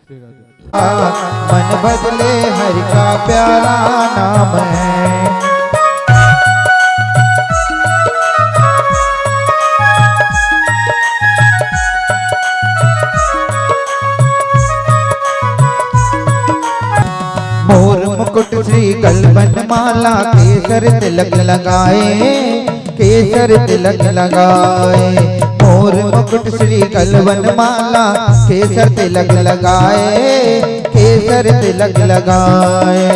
मन बदले हरि का प्यारा नाम है। मोर मुकुट श्री गलबन माला केसर तिलक लगाए, केसर तिलक लगाए। मोर मुकुट श्री गलबन माला केसर तिलक लगाए, केसर तिलक लगाए।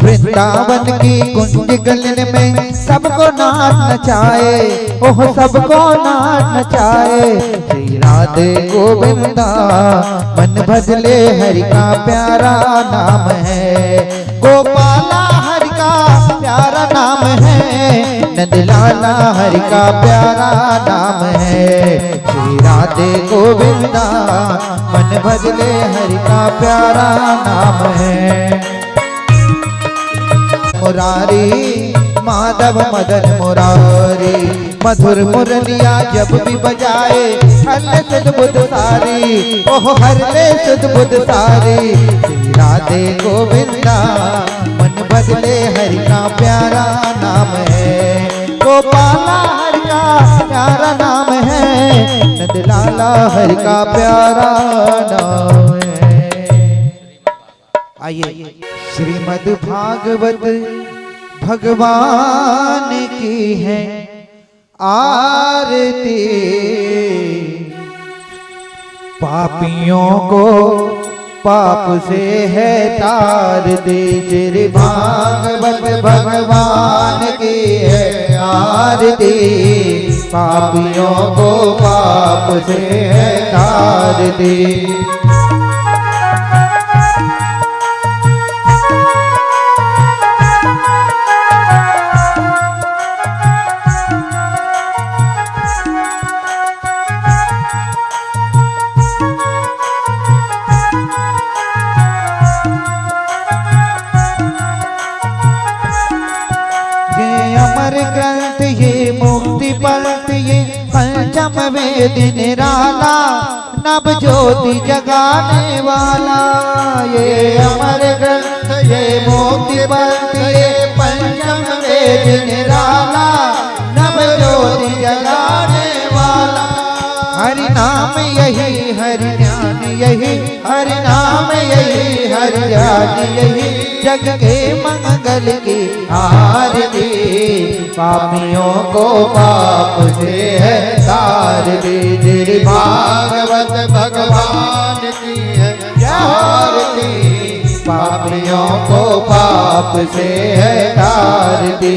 वृंदावन की कुंज गलन में सबको नाच नचाए, ओह सबको नाच नचाए। श्री राधे गोविंदा मन भजले हरि का प्यारा नाम है। गोपाला हरि का प्यारा नाम है, नंदलाला हरि का प्यारा नाम है। श्री राधे गोविंदा मन भजले हरि का प्यारा नाम है। मुरारी माधव मदन मुरारी, मधुर मुरलिया जब भी बजाए हरले सुध बुध सारी, ओह हरले सुध बुध सारी। श्री राधे गोविंदा मन बदले हरि का प्यारा नाम है। गोपाला हरि का प्यारा नाम है, नंदलाला हरि का प्यारा नाम है। आइए श्रीमद् भागवत भगवान की है आरती। पापियों को पाप से है तार दे, श्री भागवत भगवान की है आरती। पापियों को पाप से है तार दे। ग्रंथ ये मुक्ति पंथ ये पंचम वेद निराला, नव ज्योति जगाने वाला। ये अमर ग्रंथ ये मुक्ति पंथ ये पंचम वेद निराला, नव ज्योति जगाने वाला। हरि नाम यही हरि ज्ञान यही, हरि नाम यही हरि ज्ञान यही, जग के मंगल की आरती। पापियों को पाप से है तार दे, श्री भागवत भगवान की है आरती। पापियों को पाप से है तार दे।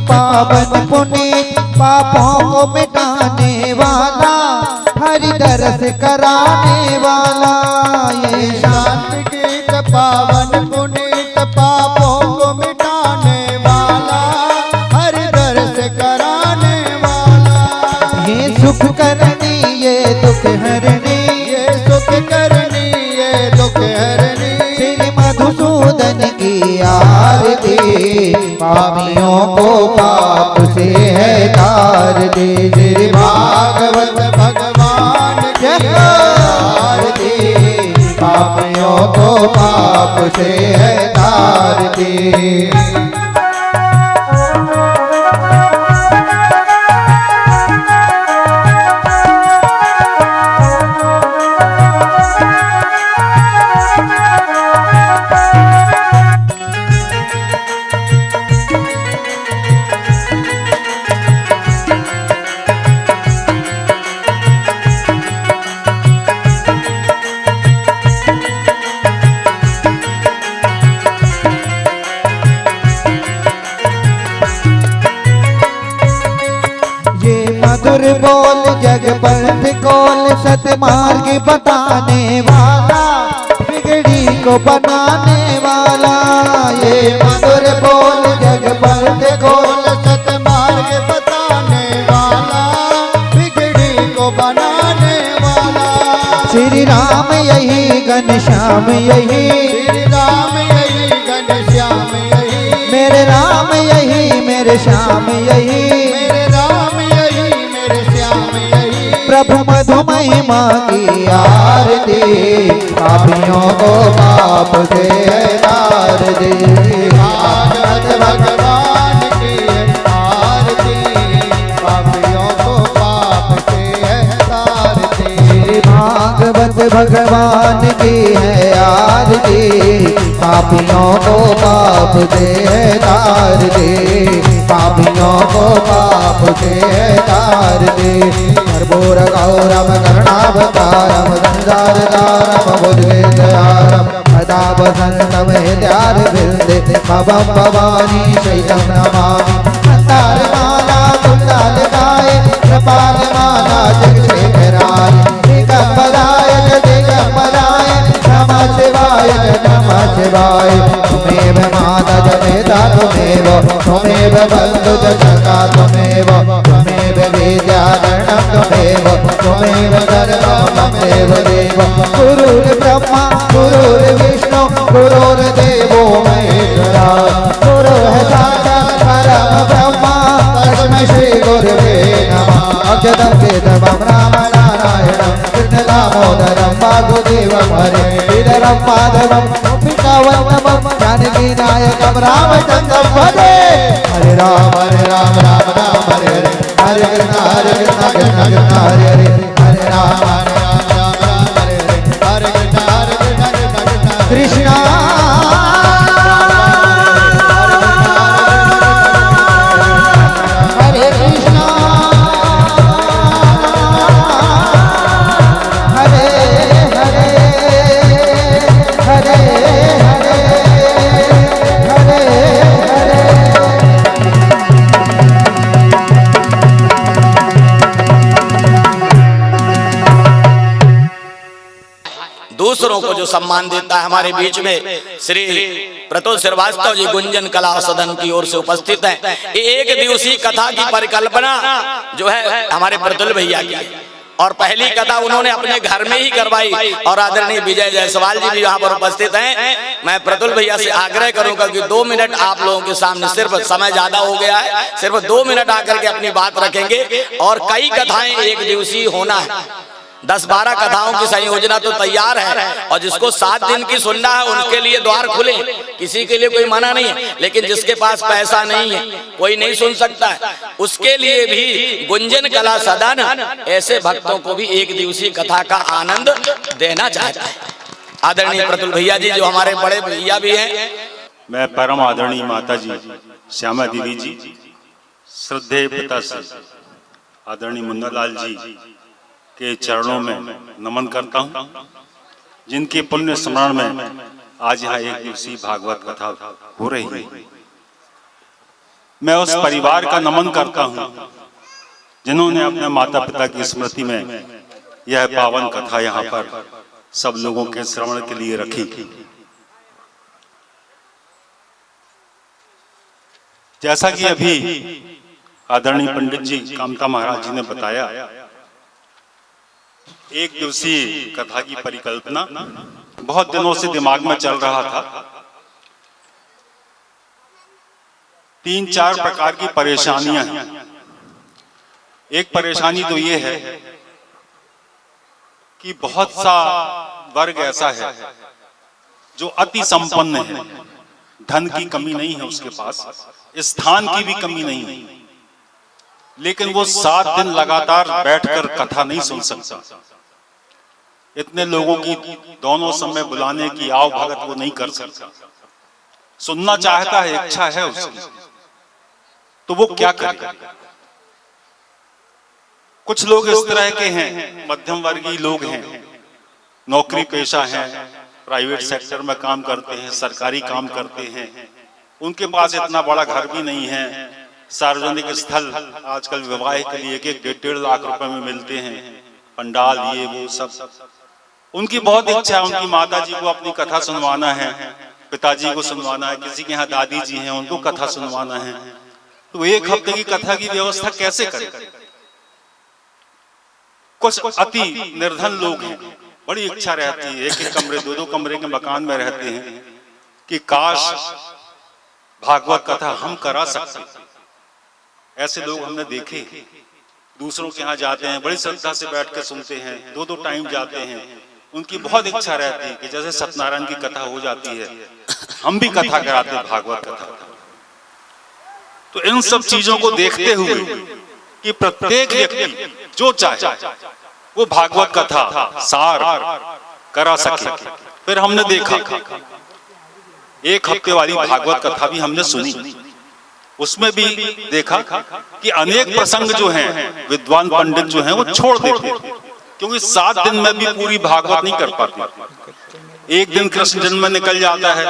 पावन पुनीत पापों को मिटाने वाला, हरि दरस कराने वाला। ये शांति गीत पावन पुनीत पापों को मिटाने वाला, हरि दरस कराने वाला। ये सुख करनी ये दुख हरनी, ये सुख करनी ये दुख हरनी, श्री मधुसूदन की आरती। पापियों को पाप से है तार दे, श्री भागवत भगवान की आरती। पापियों को पाप से है तार दे। मधुर बोल जग पंथ खोल, सतमार्ग बताने वाला, बिगड़ी को बनाने वाला। ये मधुर बोल जग पंथ खोल, सतमार्ग बताने वाला, बिगड़ी को बनाने वाला। श्री राम यही घनश्याम यही, श्री राम यही घनश्याम यही, मेरे राम यही मेरे श्याम यही, मेरे राम यही मेरे श्याम यही। प्रभु मधु महिमा की आरती, पापियों को पाप से तार दे। भागवत भगवान की आरती, पापियों को पाप से तार दे। भागवत भगवान की है आरती, पापियों को पाप से तार दे, पापियों को पाप से तार दे। कर्पूर गौरम करुणावतारम, संसारतारम बुद्धिविद्यारम, सदा वसन्तम हृदयार वृन्दे, भवं भवानी शैलं नमामि। मंदारमाला कुण्डलकाय, कृपालमाला जगत्शेखराय, दिगम्बराय दिगम्बराय, नमः शिवाय नमः शिवाय। त्वमेव माता च पिता त्वमेव, त्वमेव बन्धु च सखा त्वमेव, त्वमेव विद्याधरणं त्वमेव, त्वमेव सर्वं मम देव देव। गुरुर्ब्रह्मा गुरुर्विष्णु गुरुर्देवो महेश्वरा, गुरुः साक्षात् परं ब्रह्म, तस्मै श्री गुरवे नमः। अक्षतं केशवं राम नारायणं, कृष्ण दामोदरं वासुदेवं हरे, श्रीधरं माधवं गोपिकावल्लभं, जानकी नायकं रामचन्द्रं भजे। हरे राम राम राम हरे हरे, हरे कृष्ण कृष्ण हरे हरे, हरे राम राम राम हरे हरे, हरे कृष्ण कृष्ण हरे कृष्ण, हरे हरे हरे हरे हरे हरे। दूसरों को जो सम्मान देता है, हमारे बीच में श्री प्रतुल श्रीवास्तव जी गुंजन कला सदन की ओर से उपस्थित हैं। एक दिवसीय कथा की परिकल्पना जो है हमारे प्रतुल भैया की, और पहली कथा उन्होंने अपने घर में ही करवाई, और आदरणीय विजय जायसवाल जी भी यहाँ पर उपस्थित हैं। मैं प्रतुल भैया से आग्रह करूंगा कि 2 मिनट आप लोगों के सामने, सिर्फ समय ज्यादा हो गया है, सिर्फ 2 मिनट आकर के अपनी बात रखेंगे। और कई कथाएं एक दिवसीय होना है, 10-12 कथाओं की संयोजना तो तैयार है, और जिसको 7 दिन की सुनना है उनके लिए द्वार खुले, किसी के लिए कोई मना नहीं है। लेकिन जिसके पास पैसा नहीं है, कोई नहीं सुन सकता है, उसके लिए भी गुंजन कला सदन ऐसे भक्तों को भी एक दिवसीय कथा का आनंद देना चाहता है। आदरणीय प्रतुल भैया जी जो हमारे बड़े भैया भी हैं, मैं परम आदरणीय माता जी श्यामा दीदी जी, श्रद्धेय पिता श्री आदरणीय मुन्नालाल जी के चरणों में नमन करता हूं, जिनके पुण्य स्मरण में आज यहाँ एक दिवसीय भागवत कथा हो रही है। मैं उस परिवार का नमन करता हूं जिन्होंने अपने माता पिता की स्मृति में यह पावन कथा यहाँ पर सब लोगों के श्रवण के लिए रखी। जैसा कि अभी आदरणीय पंडित जी कामता महाराज जी ने बताया, एक दिवसीय कथा की परिकल्पना बहुत दिनों से दिमाग में चल रहा था। 3-4 प्रकार की परेशानियां हैं। एक परेशानी तो ये है कि बहुत सा वर्ग ऐसा है जो अति संपन्न है, धन की कमी नहीं है उसके पास, स्थान की भी कमी नहीं है, लेकिन वो 7 दिन लगातार बैठकर कथा नहीं सुन सकता। इतने लोगों की दोनों समय बुलाने की आव भगत वो नहीं कर सकता। सुनना चाहता है, इच्छा है उसकी, तो वो क्या करे? कुछ लोग इस तरह के हैं, मध्यम वर्गीय लोग हैं, नौकरी पेशा हैं, प्राइवेट सेक्टर में काम करते हैं, सरकारी काम करते हैं, उनके पास इतना बड़ा घर भी नहीं है, सार्वजनिक स्थल आजकल विवाह के लिए 1-1.5 लाख रुपए में मिलते हैं, पंडाल ये वो सब। उनकी बहुत इच्छा है, उनकी माता जी को अपनी कथा सुनवाना है, पिताजी को सुनवाना है, किसी के यहाँ दादी जी हैं उनको कथा सुनवाना है। तो 1 हफ्ते की कथा की व्यवस्था कैसे करें? कुछ अति निर्धन लोग हैं, बड़ी इच्छा रहती है, 1-1 कमरे 2-2 कमरे के मकान में रहते हैं कि काश भागवत कथा हम करा सकते। ऐसे लोग हमने देखे, दूसरों के यहाँ जाते हैं, बड़ी श्रद्धा से बैठ के सुनते हैं, 2-2 टाइम जाते हैं। उनकी बहुत इच्छा रहती है कि जैसे सत्यनारायण की कथा हो जाती है हम भी कथा कराते हैं, भागवत कथा। तो इन सब चीजों को देखते हुए कि प्रत्येक व्यक्ति जो चाहे वो भागवत कथा सार करा सके, फिर हमने देखा 1 हफ्ते वाली भागवत कथा भी हमने सुनी। उसमें भी देखा कि अनेक प्रसंग जो हैं विद्वान पंडित जो हैं वो छोड़ देते, क्योंकि 7 दिन में भी पूरी भागवत नहीं कर पाते। एक दिन कृष्ण जन्म में निकल जाता है,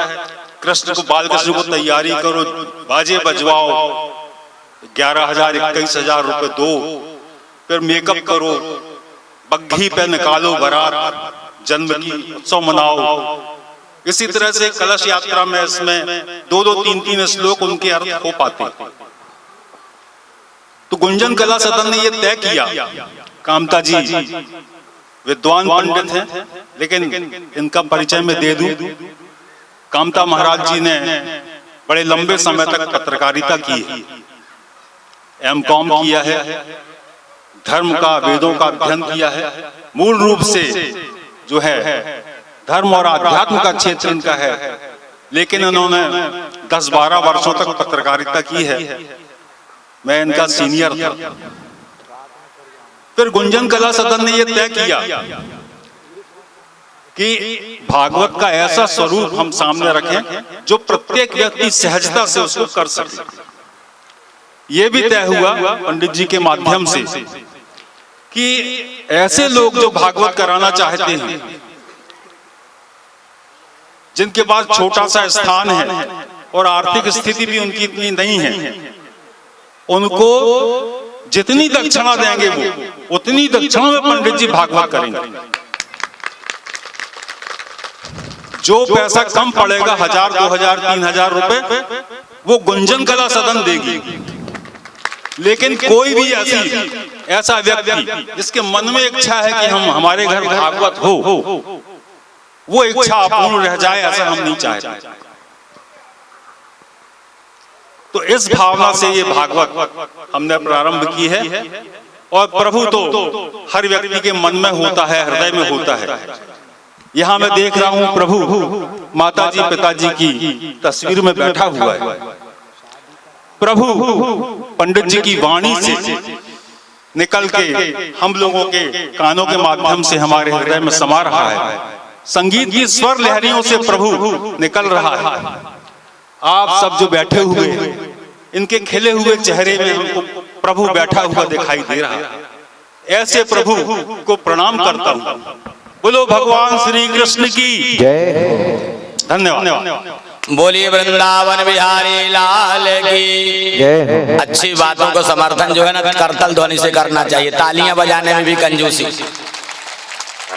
कृष्ण को बाल कृष्ण को तैयारी करो, बाजे बजवाओ, 11,000-21,000 रुपए दो, फिर मेकअप करो, बग्घी पे निकालो बारात, जन्म की उत्सव मनाओ। इसी तरह से कलश यात्रा में इसमें 2-2, 3-3 श्लोक उनके अर्थ हो पाते। तो गुंजन कला सदन ने यह तय किया, कामता जी विद्वान पंडित हैं, लेकिन इनका परिचय मैं दे दूं। कामता महाराज जी ने बड़े लंबे समय तक पत्रकारिता की है, M.Com किया है, धर्म का वेदों का अध्ययन किया है। मूल रूप से जो है धर्म और आध्यात्म का क्षेत्र इनका है, लेकिन इन्होंने 10-12 वर्षों तक पत्रकारिता की है। मैं इनका सीनियर था। फिर गुंजन कला सदन ने यह तय किया कि भागवत का ऐसा स्वरूप हम सामने रखें जो प्रत्येक व्यक्ति सहजता से उसको कर सके। यह भी तय हुआ पंडित जी के माध्यम से कि ऐसे लोग जो भागवत कराना चाहते हैं, जिनके पास छोटा सा स्थान है और आर्थिक स्थिति भी उनकी इतनी नहीं है, उनको जितनी दक्षिणा देंगे वो उतनी दक्षिणा में पंडित जी भागवत करेंगे। जो पैसा कम पड़ेगा 1,000, 2,000, 3,000 रुपए वो गुंजन कला सदन देगी। लेकिन कोई भी ऐसा व्यक्ति जिसके मन में इच्छा है कि हम हमारे घर भागवत हो, वो इच्छा अपूर्ण रह जाए, ऐसा हम नहीं चाहते। तो इस भावना से ये भागवत हमने प्रारंभ की है। और प्रभु तो हर व्यक्ति के मन में होता है, हृदय में होता है। यहाँ मैं देख रहा हूँ प्रभु माताजी पिताजी की तस्वीर में बैठा हुआ है। प्रभु पंडित जी की वाणी से निकल के हम लोगों के कानों के माध्यम से हमारे हृदय में समा रहा है। संगीत की स्वर लहरियों से प्रभु निकल रहा है। आप सब जो बैठे हुए हैं, इनके खिले हुए चेहरे में हमको प्रभु बैठा हुआ दिखाई दे रहा है। ऐसे प्रभु को प्रणाम करता हूँ। बोलो भगवान श्री कृष्ण की जय। धन्यवाद। बोलिए वृंदावन बिहारी लाल की जय। अच्छी बातों को समर्थन जो है ना करतल ध्वनि से करना चाहिए, तालियां बजाने में भी कंजूसी।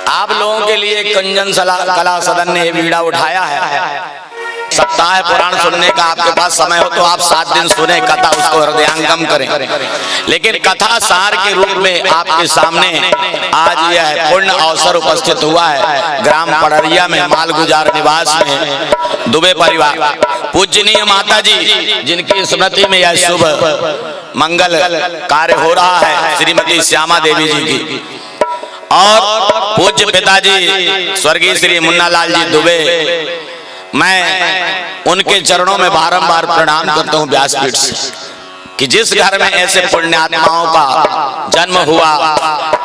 आप लोगों के लिए कुंजन कला सदन ने ये बीड़ा उठाया है। सप्ताह पुराण सुनने का आपके पास समय हो तो आप 7 दिन सुने कथा, उसको हृदयांगम करें। लेकिन कथा सार के रूप में आपके सामने आज यह पूर्ण अवसर उपस्थित हुआ है। ग्राम पड़रिया में मालगुजार निवास में दुबे परिवार पूजनीय माता जी, जिनकी स्मृति में यह शुभ मंगल कार्य हो रहा है, श्रीमती श्यामा देवी जी की, और पूज्य पिताजी स्वर्गीय श्री मुन्नालाल जी दुबे, मैं उनके चरणों में बारंबार प्रणाम करता हूँ व्यासपीठ से कि जिस घर में ऐसे पुण्यात्माओं का जन्म हुआ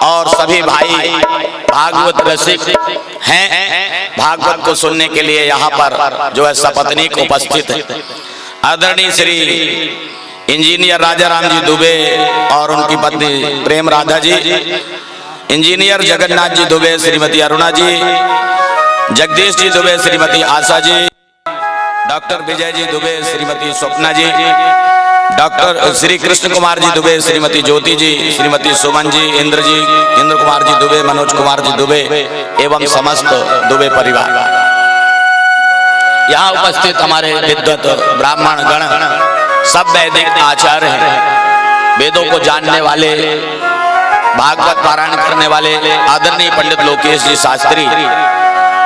और सभी भाई भागवत रसिक हैं, भागवत को सुनने के लिए यहाँ पर जो है सपत्नीक उपस्थित है। आदरणीय श्री इंजीनियर राजा राम जी दुबे और उनकी पत्नी प्रेम राधा जी, इंजीनियर जगन्नाथ जी दुबे, श्रीमती अरुणा जी, जगदीश जी दुबे, श्रीमती आशा जी, डॉक्टर विजय जी दुबे, श्रीमती स्वप्ना जी, डॉक्टर श्री कृष्ण कुमार जी दुबे, श्रीमती ज्योति जी, श्रीमती सुमन जी, इंद्र कुमार जी दुबे, मनोज कुमार जी दुबे एवं समस्त दुबे परिवार। यहाँ उपस्थित हमारे विद्वत ब्राह्मण गण, सब वैदिक आचार्य हैं, वेदों को जानने वाले, भागवत पारायण करने वाले आदरणीय पंडित लोकेश जी शास्त्री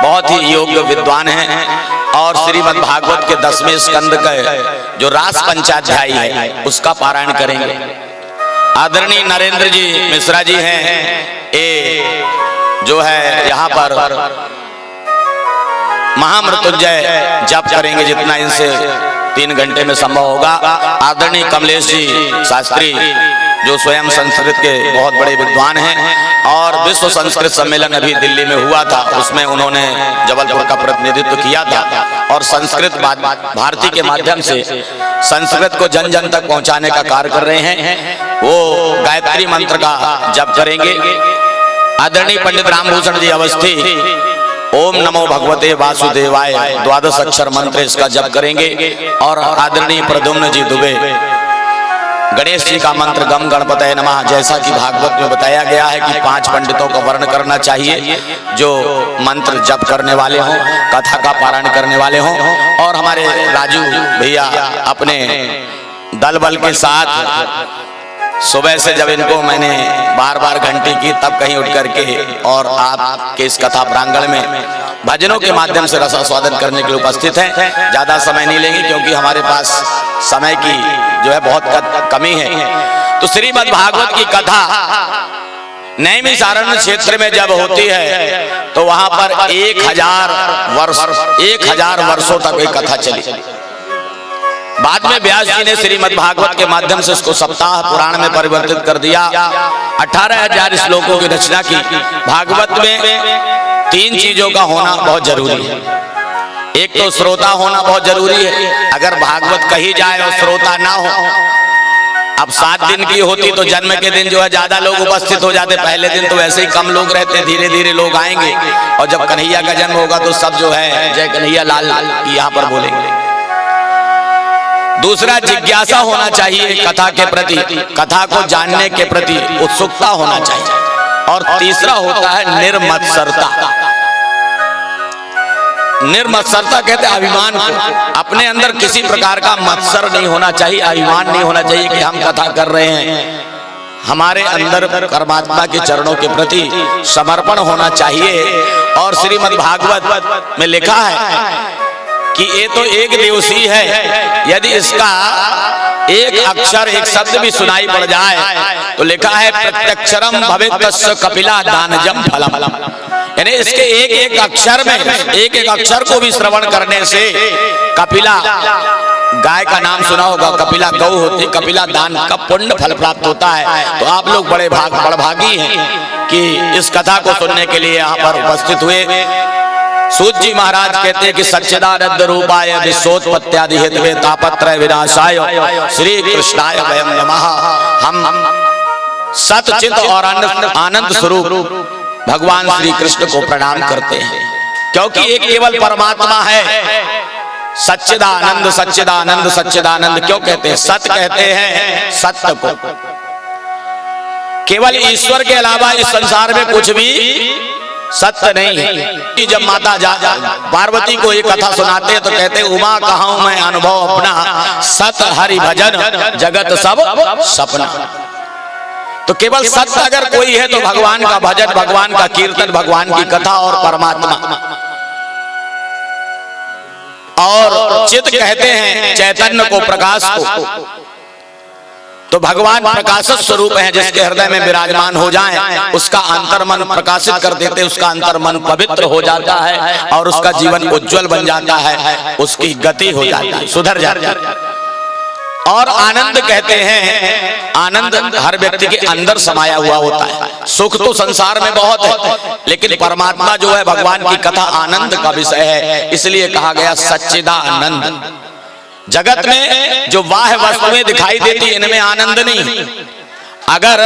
बहुत ही योग्य विद्वान हैं और श्रीमद् भागवत के 10वें स्कंद का जो रास पंचाध्यायी है उसका पारायण करेंगे। आदरणीय नरेंद्र जी मिश्रा जी हैं, ये जो है यहाँ पर महामृत्युंजय जप करेंगे जितना इनसे 3 घंटे में संभव होगा। आदरणीय कमलेश जी शास्त्री जो स्वयं संस्कृत के बहुत बड़े विद्वान हैं और विश्व संस्कृत सम्मेलन अभी दिल्ली में हुआ था, उसमें उन्होंने जबलपुर का प्रतिनिधित्व किया था और संस्कृत भारती के माध्यम से संस्कृत को जन जन तक पहुंचाने का कार्य कर रहे हैं। वो गायत्री मंत्र का जप करेंगे। आदरणीय पंडित रामभूषण जी अवस्थी ओम नमो भगवते वासुदेवाय 12 अक्षर मंत्र इसका जप करेंगे और आदरणीय प्रद्युम्न जी दुबे गणेश जी का मंत्र गम गणपतये नमः, जैसा कि भागवत में बताया गया है कि 5 पंडितों का वर्ण करना चाहिए जो मंत्र जप करने वाले हों, कथा का पारायण करने वाले हों। और हमारे राजू भैया अपने दल बल के साथ सुबह से जब इनको मैंने बार बार घंटी की तब कहीं उठ करके और आपके इस कथा प्रांगण में भजनों के माध्यम से रसास्वादन करने के लिए उपस्थित हैं। ज्यादा समय नहीं लेंगे क्योंकि हमारे पास समय की जो है बहुत कमी है। तो श्रीमद् भागवत की कथा नैमिषारण्य क्षेत्र में जब होती है तो वहां पर 1000 वर्षों तक ये कथा चली। बाद में व्यास जी ने श्रीमद् भागवत के माध्यम से इसको सप्ताह पुराण में परिवर्तित कर दिया। 18,000 श्लोकों की रचना की। भागवत में 3 चीजों का होना बहुत जरूरी है। एक तो श्रोता होना बहुत जरूरी है। अगर भागवत कही जाए और श्रोता ना हो, अब 7 दिन की होती तो जन्म के दिन जो है ज्यादा लोग उपस्थित हो जाते, पहले दिन तो वैसे ही कम लोग रहते, धीरे धीरे लोग आएंगे और जब कन्हैया का जन्म होगा तो सब जो है जय कन्हैया लाल की यहाँ पर बोलेंगे। दूसरा जिज्ञासा होना चाहिए कथा के प्रति, कथा को जानने के प्रति उत्सुकता होना चाहिए। और तीसरा होता है निर्मत्सरता। निर्मत्सरता कहते हैं अभिमान को। अपने अंदर किसी प्रकार का मत्सर नहीं होना चाहिए, अभिमान नहीं होना चाहिए कि हम कथा कर रहे हैं। हमारे अंदर परमात्मा के चरणों के प्रति समर्पण होना चाहिए। और श्रीमद् भागवत में लिखा है कि ये तो एक दिवसीय है, यदि इसका एक अक्षर एक शब्द भी सुनाई पड़ जाए तो लिखा है प्रत्यक्षरम भवेत्तस्य कपिला दानजम फलम। यानी इसके एक एक अक्षर में एक एक अक्षर को भी श्रवण करने से कपिला गाय का नाम सुना होगा, कपिला गौ होती, कपिला दान का पुण्य फल प्राप्त होता है। तो आप लोग बड़े भागी हैं कि इस कथा को सुनने के लिए यहाँ पर उपस्थित हुए। सूत जी महाराज कहते हैं कि सच्चिदानंद रूपाय विश्वोत्पत्त्यादि हेतवे तापत्रय विनाशाय श्री कृष्णाय वयम नमः। हम सतचित और आनंद स्वरूप भगवान श्री कृष्ण को प्रणाम करते हैं, क्योंकि एक केवल परमात्मा है। सच्चिदानंद सच्चिदानंद सच्चिदानंद क्यों कहते हैं? सत कहते हैं सत्य को। केवल ईश्वर के अलावा इस संसार में कुछ भी सत्य नहीं है। जब माता पार्वती को ये कथा सुनाते हैं तो कहते हैं उमा कहाऊं मैं अनुभव अपना, सत हरि भजन जगत सब सपना। तो केवल सत्य अगर कोई है तो भगवान का भजन, भगवान का कीर्तन, भगवान की कथा और परमात्मा। और चित कहते हैं चैतन्य को, प्रकाश को। तो भगवान प्रकाशक स्वरूप है, जिसके हृदय में विराजमान हो जाए उसका अंतर्मन प्रकाशित कर देते, उसका अंतर्मन पवित्र हो जाता है और उसका जीवन उज्जवल बन जाता है, उसकी गति हो जाती है, सुधर जाती है। और आनंद कहते हैं, आनंद हर व्यक्ति के अंदर समाया हुआ होता है। सुख तो संसार में बहुत है, लेकिन परमात्मा जो है भगवान की कथा आनंद का विषय है, इसलिए कहा गया जगत में जो बाह्य वस्तुएं दिखाई देती इनमें आनंद नहीं, अगर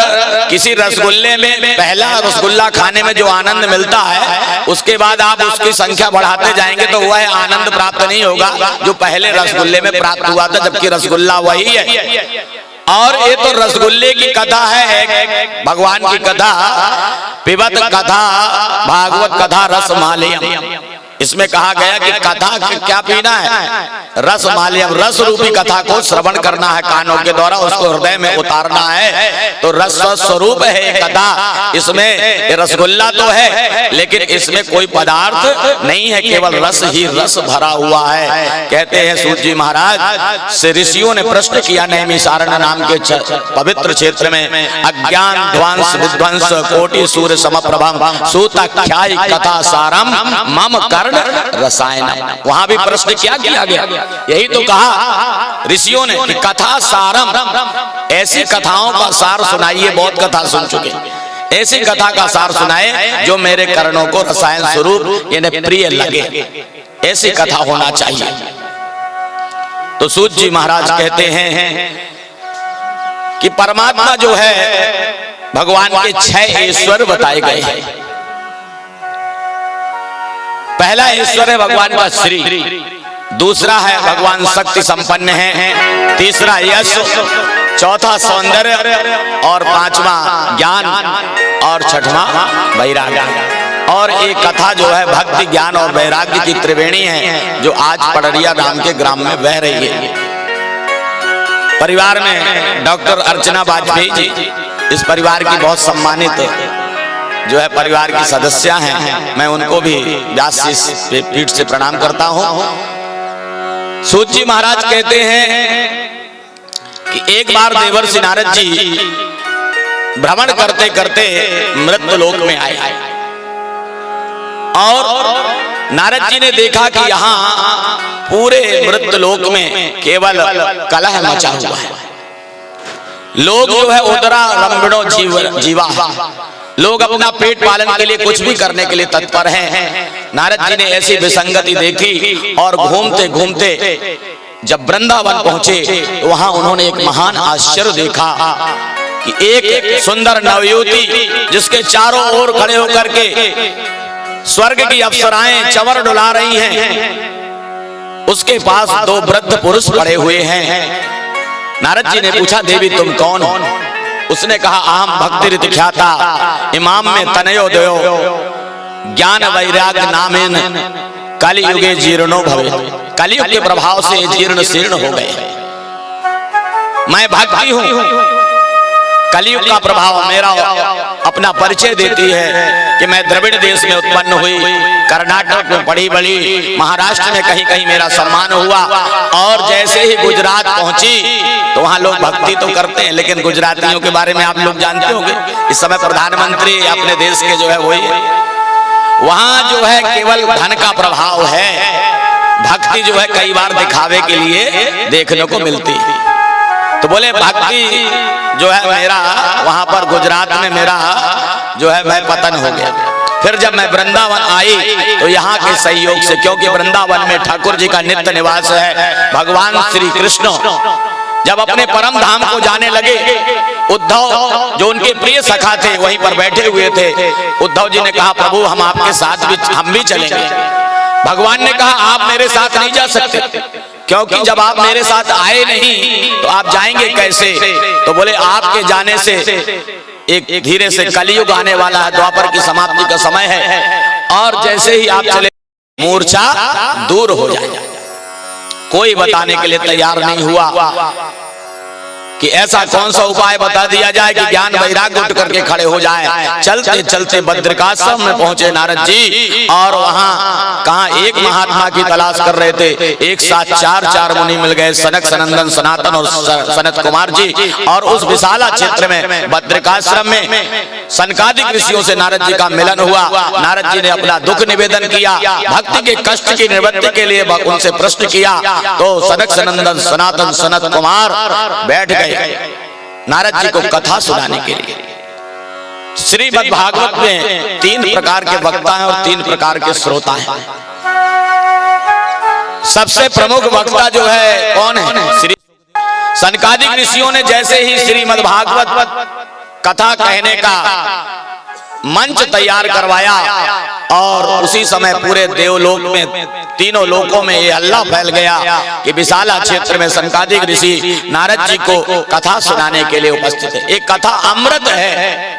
किसी रसगुल्ले में पहला रसगुल्ला खाने में जो आनंद मिलता है, उसके बाद आप उसकी संख्या बढ़ाते जाएंगे तो वह आनंद प्राप्त नहीं होगा जो पहले रसगुल्ले में प्राप्त हुआ था, जबकि रसगुल्ला वही है। और ये तो रसगुल्ले की कथा है, भगवान की कथा, पिबत कथा भागवत कथा रसमालयम। इसमें कहा गया कि कथा क्या पीना है, रसमालयम, रस रूपी कथा को श्रवण करना है कानों के द्वारा, उसको हृदय में उतारना है। तो रस स्वरूप है ये कथा। इसमें रसगुल्ला तो है लेकिन इसमें कोई पदार्थ नहीं है, केवल रस ही रस भरा हुआ है। कहते हैं सूत जी महाराज से ऋषियों ने प्रश्न किया नैमिषारण्य नाम के पवित्र क्षेत्र में, अज्ञान ध्वंस विध्वंस कोटि सूर्य समप्रभम सूताख्यायी कथा सारम मम कर्ण रसायनम। वहां भी प्रश्न क्या किया गया, यही तो कहा ऋषियों ने कि कथा सारम, ऐसी कथाओं का सार सुनाइए, बहुत कथा सुन चुके, ऐसी कथा का सार सुनाए जो मेरे कर्णों को रसायन स्वरूप इन्हें प्रिय लगे, ऐसी कथा होना चाहिए। तो सूत जी महाराज कहते हैं कि परमात्मा जो है भगवान के 6 ईश्वर बताए गए हैं। पहला ईश्वर है भगवान का श्री, दूसरा है भगवान शक्ति संपन्न है, तीसरा यश, चौथा सौंदर्य और पांचवा ज्ञान और छठवां वैराग्य। और एक कथा जो है भक्ति ज्ञान और वैराग्य की त्रिवेणी है जो आज पड़रिया राम के ग्राम में बह रही है। परिवार में डॉक्टर अर्चना वाजपेयी जी इस परिवार की बहुत सम्मानित जो है परिवार की सदस्य हैं, मैं उनको भी व्यास जी पीठ से प्रणाम करता हूं। सूत जी महाराज कहते हैं कि एक बार देवर्षि नारद जी भ्रमण करते करते मृत्यु लोक में आए और नारद जी ने देखा कि यहाँ पूरे मृत्यु लोक में केवल कलह मचा हुआ है। लोग जो है उदरा रंबिणो जीवा, लोग अपना पेट पालन के लिए कुछ भी करने के लिए तत्पर हैं। नारद जी ने ऐसी विसंगति देखी और घूमते घूमते जब वृंदावन पहुंचे तो वहां उन्होंने एक महान आश्चर्य देखा कि एक सुंदर नवयुवती जिसके चारों ओर खड़े होकर के स्वर्ग की अप्सराएं चंवर डुला रही हैं, उसके पास 2 वृद्ध पुरुष खड़े हुए हैं। नारद जी ने पूछा, देवी तुम कौन हो? उसने कहा, अहम भक्ति रीति ख्याता इमाम में तनयो दयो ज्ञान वैराग्य नामेन कलियुगे जीर्णो भवे। कलियुग के प्रभाव से जीर्ण शीर्ण हो गए। मैं भक्ति हूं, कलियुग का प्रभाव मेरा अपना परिचय देती है कि मैं द्रविड़ देश में उत्पन्न हुई, कर्नाटक में पढ़ी बड़ी, महाराष्ट्र में कहीं कहीं मेरा सम्मान हुआ और जैसे ही गुजरात पहुंची तो वहां लोग भक्ति तो करते हैं लेकिन गुजरातियों के बारे में आप लोग जानते होंगे, इस समय प्रधानमंत्री अपने देश के जो है वही है। वहां जो है केवल धन का प्रभाव है, भक्ति जो है कई बार दिखावे के लिए देखने को मिलती है। तो बोले भक्ति जो है मेरा वहां पर गुजरात में मेरा जो है मैं पतन हो गया। फिर जब मैं वृंदावन आई तो यहाँ के सहयोग से, क्योंकि वृंदावन में ठाकुर जी का नित्य निवास है, भगवान श्री कृष्ण जब अपने परम धाम को जाने लगे, उद्धव जो उनके प्रिय सखा थे वहीं पर बैठे हुए थे। उद्धव जी ने कहा, प्रभु हम आपके साथ हम भी चलेंगे। भगवान ने कहा, आप मेरे साथ नहीं जा सकते, क्योंकि जब आप मेरे साथ आए नहीं तो आप जाएंगे कैसे? तो बोले आपके जाने से एक धीरे से कलियुग आने वाला है, द्वापर की समाप्ति का समय है और जैसे ही आप चले मूर्छा दूर हो जाएगा। कोई बताने के लिए तैयार नहीं हुआ कि ऐसा कौन सा उपाय बता दिया जाए कि ज्ञान वैराग्य उठ करके खड़े हो जाए। चलते चलते बद्रिकाश्रम में पहुंचे नारद जी और वहां कहा एक महात्मा की तलाश कर रहे थे। एक साथ चार मुनि मिल गए, सनक सनंदन सनातन और सनत कुमार जी। और उस विशाला क्षेत्र में बद्रिकाश्रम में सनकादिक ऋषियों से नारद जी का मिलन हुआ। नारद जी ने अपना दुख निवेदन किया, भक्ति के कष्ट की निवृत्ति के लिए उनसे प्रश्न किया। तो सनक सनंदन सनातन सनत कुमार बैठ गए नारद जी को कथा सुनाने के लिए। श्रीमद् भागवत में 3 प्रकार के वक्ता हैं और 3 प्रकार के श्रोता हैं। सबसे प्रमुख वक्ता जो है कौन है? श्री सनकादिक ऋषियों ने जैसे ही श्रीमद् भागवत कथा कहने का मंच तैयार करवाया और उसी समय पूरे देवलोक में, तीनों लोकों में ये हल्ला फैल गया कि विशाला क्षेत्र में सनकादिक ऋषि नारद जी को कथा सुनाने के लिए उपस्थित है। एक कथा अमृत है।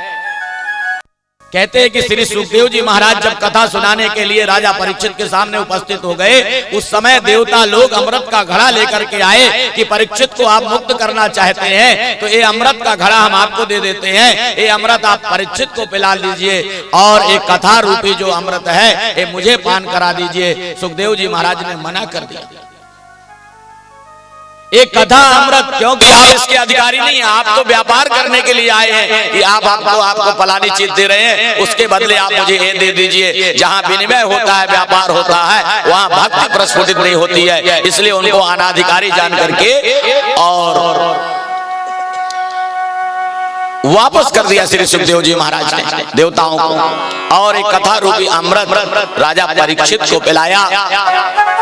कहते हैं कि श्री सुखदेव जी महाराज जब कथा सुनाने के लिए राजा परीक्षित के सामने उपस्थित हो गए, उस समय देवता लोग अमृत का घड़ा लेकर के आए कि परीक्षित को आप मुक्त करना चाहते हैं तो ये अमृत का घड़ा हम आपको दे देते हैं, ये अमृत आप परीक्षित को पिला दीजिए और एक कथा रूपी जो अमृत है ये मुझे पान करा दीजिए। सुखदेव जी महाराज ने मना कर दिया। एक कथा अमृत, क्योंकि आप इसके अधिकारी नहीं हैं, आप तो व्यापार करने के लिए आए हैं कि आपको फलानी चीज दे रहे हैं, उसके बदले आप मुझे ये दे दीजिए। जहाँ विनिमय होता है, व्यापार होता है, वहाँ भक्ति प्रस्फुटित नहीं होती है, इसलिए उनको अनाधिकारी जान करके और वापस कर दिया श्री सुखदेव जी महाराज ने देवताओं को और एक कथा रूपी अमृत राजा परीक्षित को पिलाया।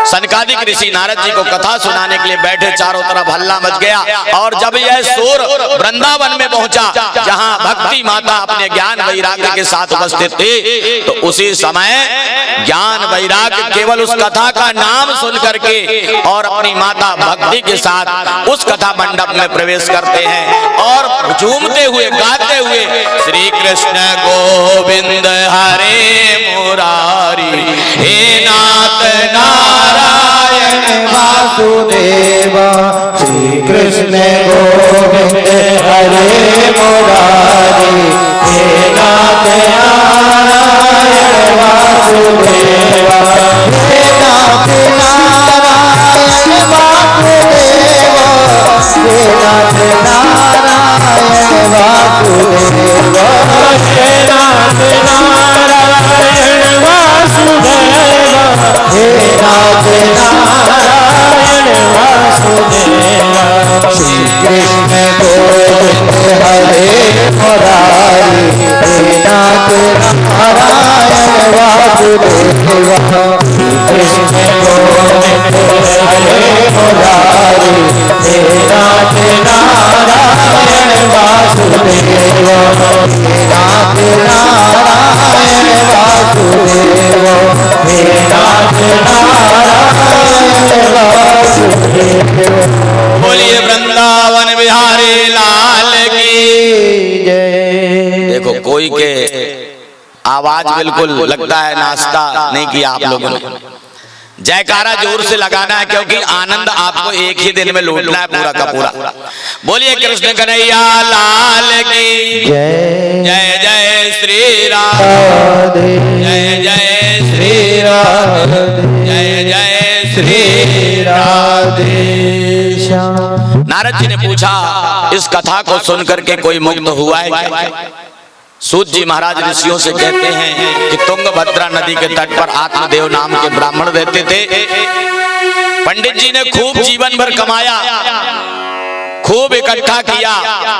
सनकादिक ऋषि नारद जी को कथा सुनाने के लिए बैठे, चारों तरफ हल्ला मच गया और जब यह शोर वृंदावन में पहुंचा जहां भक्ति माता अपने ज्ञान वैराग्य के साथ उपस्थित थी, तो उसी समय ज्ञान वैराग्य केवल उस कथा का नाम सुन करके और अपनी माता भक्ति के साथ उस कथा मंडप में प्रवेश करते हैं और झूमते हुए गाते हुए श्री कृष्ण गोविंद हरे मुरारी हे नाथ नारायण वासुदेव श्री कृष्ण गोविंद हरे मुरारी हे नाथ नारायण वासुदेव हे नाथ नारायण वासुदेव हे नाथ नारायण वासुदेव हे नाथ नारायण वासुदेव हे नाथ नारायण वासुदेव श्री कृष्ण गोविंद हरे मुरारी हे नाथ नारायण वासुदेव श्री कृष्ण गोविंद हरे मुरारी हे नाथ नारायण वासुदेव हे नाथ नारायण वासुदेव हे नाथ नारायण वासुदेव। बोलिए वृंदावन बिहारी लाल की जय। देखो कोई के आवाज बिल्कुल लगता है नाश्ता नहीं किया आप लोगों ने। जयकारा जोर से लगाना है क्योंकि आनंद आपको एक ही दिन में लूटना है पूरा का पूरा। बोलिए कृष्ण कन्हैया लाल की जय। जय जय श्री राम, जय जय श्री राम, जय जय श्री राधे श्याम। नारद जी ने पूछा इस कथा को सुन करके कोई मुक्त हुआ है क्या? सूत जी महाराज ऋषियों से कहते हैं कि तुंगभद्रा नदी के तट पर आत्मदेव नाम के ब्राह्मण रहते थे। पंडित जी ने खूब जीवन भर कमाया, खूब इकट्ठा किया,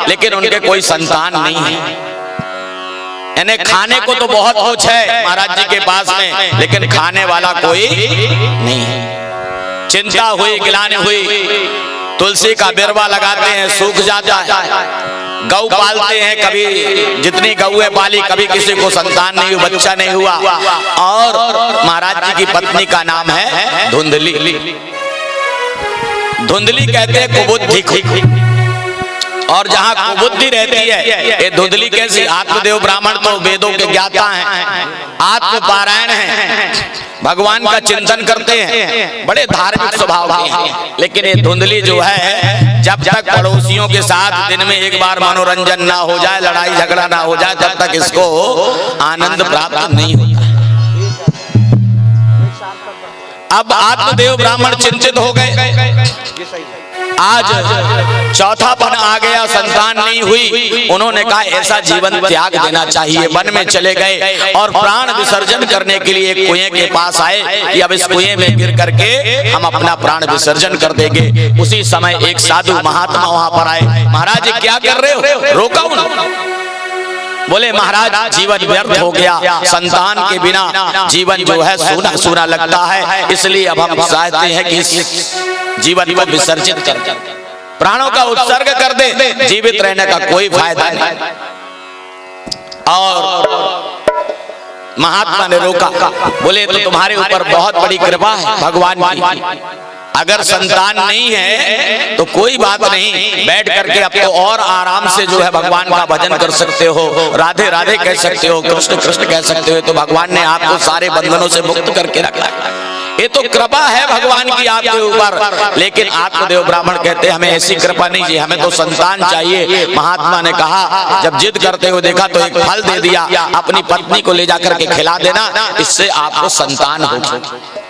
लेकिन उनके कोई संतान नहीं है। यानी खाने को तो बहुत कुछ है महाराज जी के पास में, लेकिन खाने वाला कोई नहीं है। चिंता हुई, गिलानी हुई, तुलसी का बिरवा लगाते हैं, सूख जाता है। गौ पालते हैं, कभी जितनी गौएं पाली कभी किसी को संतान नहीं हुआ, बच्चा नहीं हुआ। और महाराज जी की पत्नी का नाम है धुंधली। धुंधली कहते हैं कुबुद्धि, और जहाँ कुबुद्धि रहती है ये धुंधली कैसी? आत्मदेव ब्राह्मण तो वेदों के ज्ञाता हैं, आत्म पारायण हैं, भगवान का चिंतन करते हैं, बड़े धार्मिक स्वभाव के हैं। लेकिन ये धुंधली जो है जब तक पड़ोसियों के साथ दिन में एक बार मनोरंजन ना हो जाए, लड़ाई झगड़ा ना हो जाए, तब तक इसको आनंद प्राप्त नहीं होता। अब आत्मदेव ब्राह्मण चिंतित हो गए, आज चौथापन आ गया, संतान नहीं हुई। उन्होंने कहा ऐसा जीवन त्याग देना चाहिए। वन में चले गए और प्राण विसर्जन करने के लिए एक कुएं के पास आए कि अब इस कुएं में गिर करके हम अपना प्राण विसर्जन कर देंगे। उसी समय एक साधु महात्मा वहां पर आए। महाराज क्या कर रहे हो? रोका उन्होंने। बोले महाराज जीवन व्यर्थ हो गया, संतान के बिना जीवन जो है सूना सूना लगता है, इसलिए अब हम चाहते हैं कि इस जीवन को विसर्जित कर। प्राणों का उत्सर्ग कर दे, जीवित रहने का कोई फायदा नहीं। और महात्मा ने रोका, बोले तो तुम्हारे ऊपर बहुत बड़ी कृपा है भगवान की, अगर संतान नहीं है तो कोई बात नहीं, बैठ करके अब तो और आराम से जो है भगवान का भजन कर सकते हो, राधे राधे कह सकते हो, कृष्ण कृष्ण कह सकते हो। तो भगवान ने आपको सारे बंधनों से मुक्त करके रखा। ये तो कृपा है भगवान की आपके ऊपर। लेकिन आत्मदेव ब्राह्मण कहते हैं हमें ऐसी कृपा नहीं चाहिए, हमें तो संतान चाहिए। महात्मा ने कहा जब जिद करते हुए देखा तो एक फल दे दिया, अपनी पत्नी को ले जाकर के खिला देना, इससे आपको संतान होगी।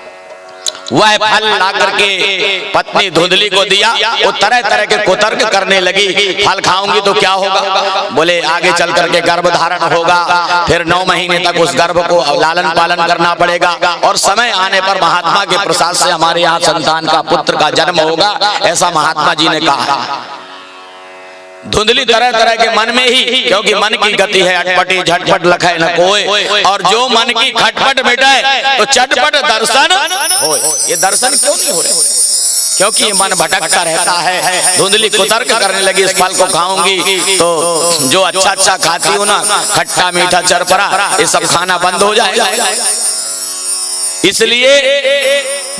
वह फल ला करके पत्नी धुंधली को दिया, वो तरह तरह के कुतर्क करने लगी, फल खाऊंगी तो क्या होगा? बोले आगे चल करके गर्भ धारण होगा, फिर 9 महीने तक उस गर्भ को लालन पालन करना पड़ेगा, और समय आने पर महात्मा के प्रसाद से हमारे यहाँ संतान का पुत्र का जन्म होगा, ऐसा महात्मा जी ने कहा। धुंधली तरह तरह के मन में ही, क्योंकि मन की गति है अटपटी, झटपट लखे न कोई, और जो मन की खटपट मिटाए तो चटपट दर्शन होए। ये दर्शन क्यों नहीं हो रहे? क्योंकि ये मन भटकता रहता है। धुंधली कुतर्क करने लगी, इस फल को खाऊंगी तो जो अच्छा अच्छा खाती हूँ ना, खट्टा मीठा चरपरा, ये सब खाना बंद हो जाएगा। इसलिए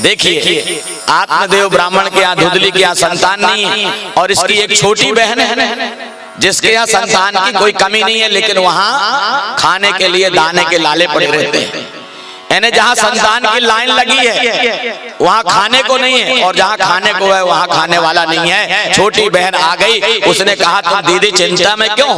देखिए आत्मदेव ब्राह्मण के यहाँ धुंधली के यहाँ संतान नहीं है, और इसकी एक छोटी बहन है जिसके यहाँ संतान की कोई कमी नहीं है, लेकिन वहाँ खाने के लिए दाने के लाले पड़े रहते हैं। यानी जहाँ संतान की लाइन लगी है वहाँ खाने को नहीं है, और जहाँ खाने को है वहाँ खाने वाला नहीं है। छोटी बहन आ गई, उसने कहा तुम दीदी चिंता में क्यों?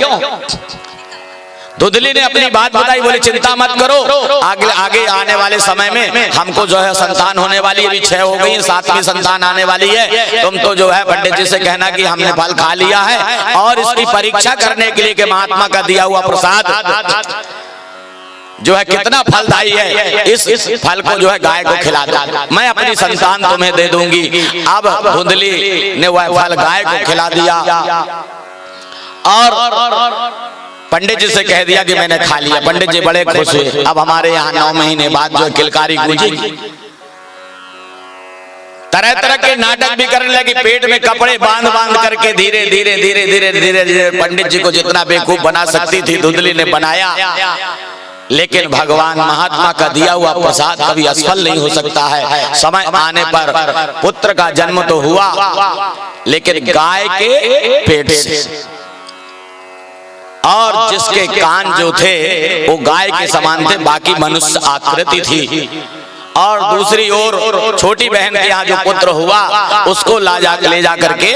धुंधली ने अपनी बात बताई, बोले चिंता मत करो, आगे आने वाले समय में हमको जो है संतान होने वाली है, अभी 6 हो गई, 7वीं संतान आने वाली है। तुम तो जो है पंडित जी से कहना कि हमने फल खा लिया है, और इसकी परीक्षा करने के लिए कि महात्मा का दिया हुआ प्रसाद जो है कितना फलदायी है, इस फल को जो है गाय को खिला दो, मैं अपनी संतान तुम्हें दे दूंगी। अब धुंधली ने वह फल गाय को खिला दिया, और पंडित जी से कह दिया कि मैंने खा लिया। पंडित जी बड़े खुश हुए। अब हमारे यहाँ 9 महीने बाद जो किलकारी गूंजेगी, तरह तरह के नाटक भी करने लगी, पेट में कपड़े बांध बांध करके धीरे धीरे धीरे धीरे धीरे धीरे पंडित जी को जितना बेवकूफ बना सकती थी धुंधली ने बनाया। लेकिन भगवान महात्मा का दिया हुआ प्रसाद कभी असफल नहीं हो सकता है। समय आने पर पुत्र का जन्म तो हुआ, लेकिन गाय के पेट से, और जिसके कान जो थे वो गाय के समान थे, बाकी मनुष्य आकृति थी। और दूसरी ओर छोटी बहन के यहाँ जो पुत्र हुआ उसको ले जा करके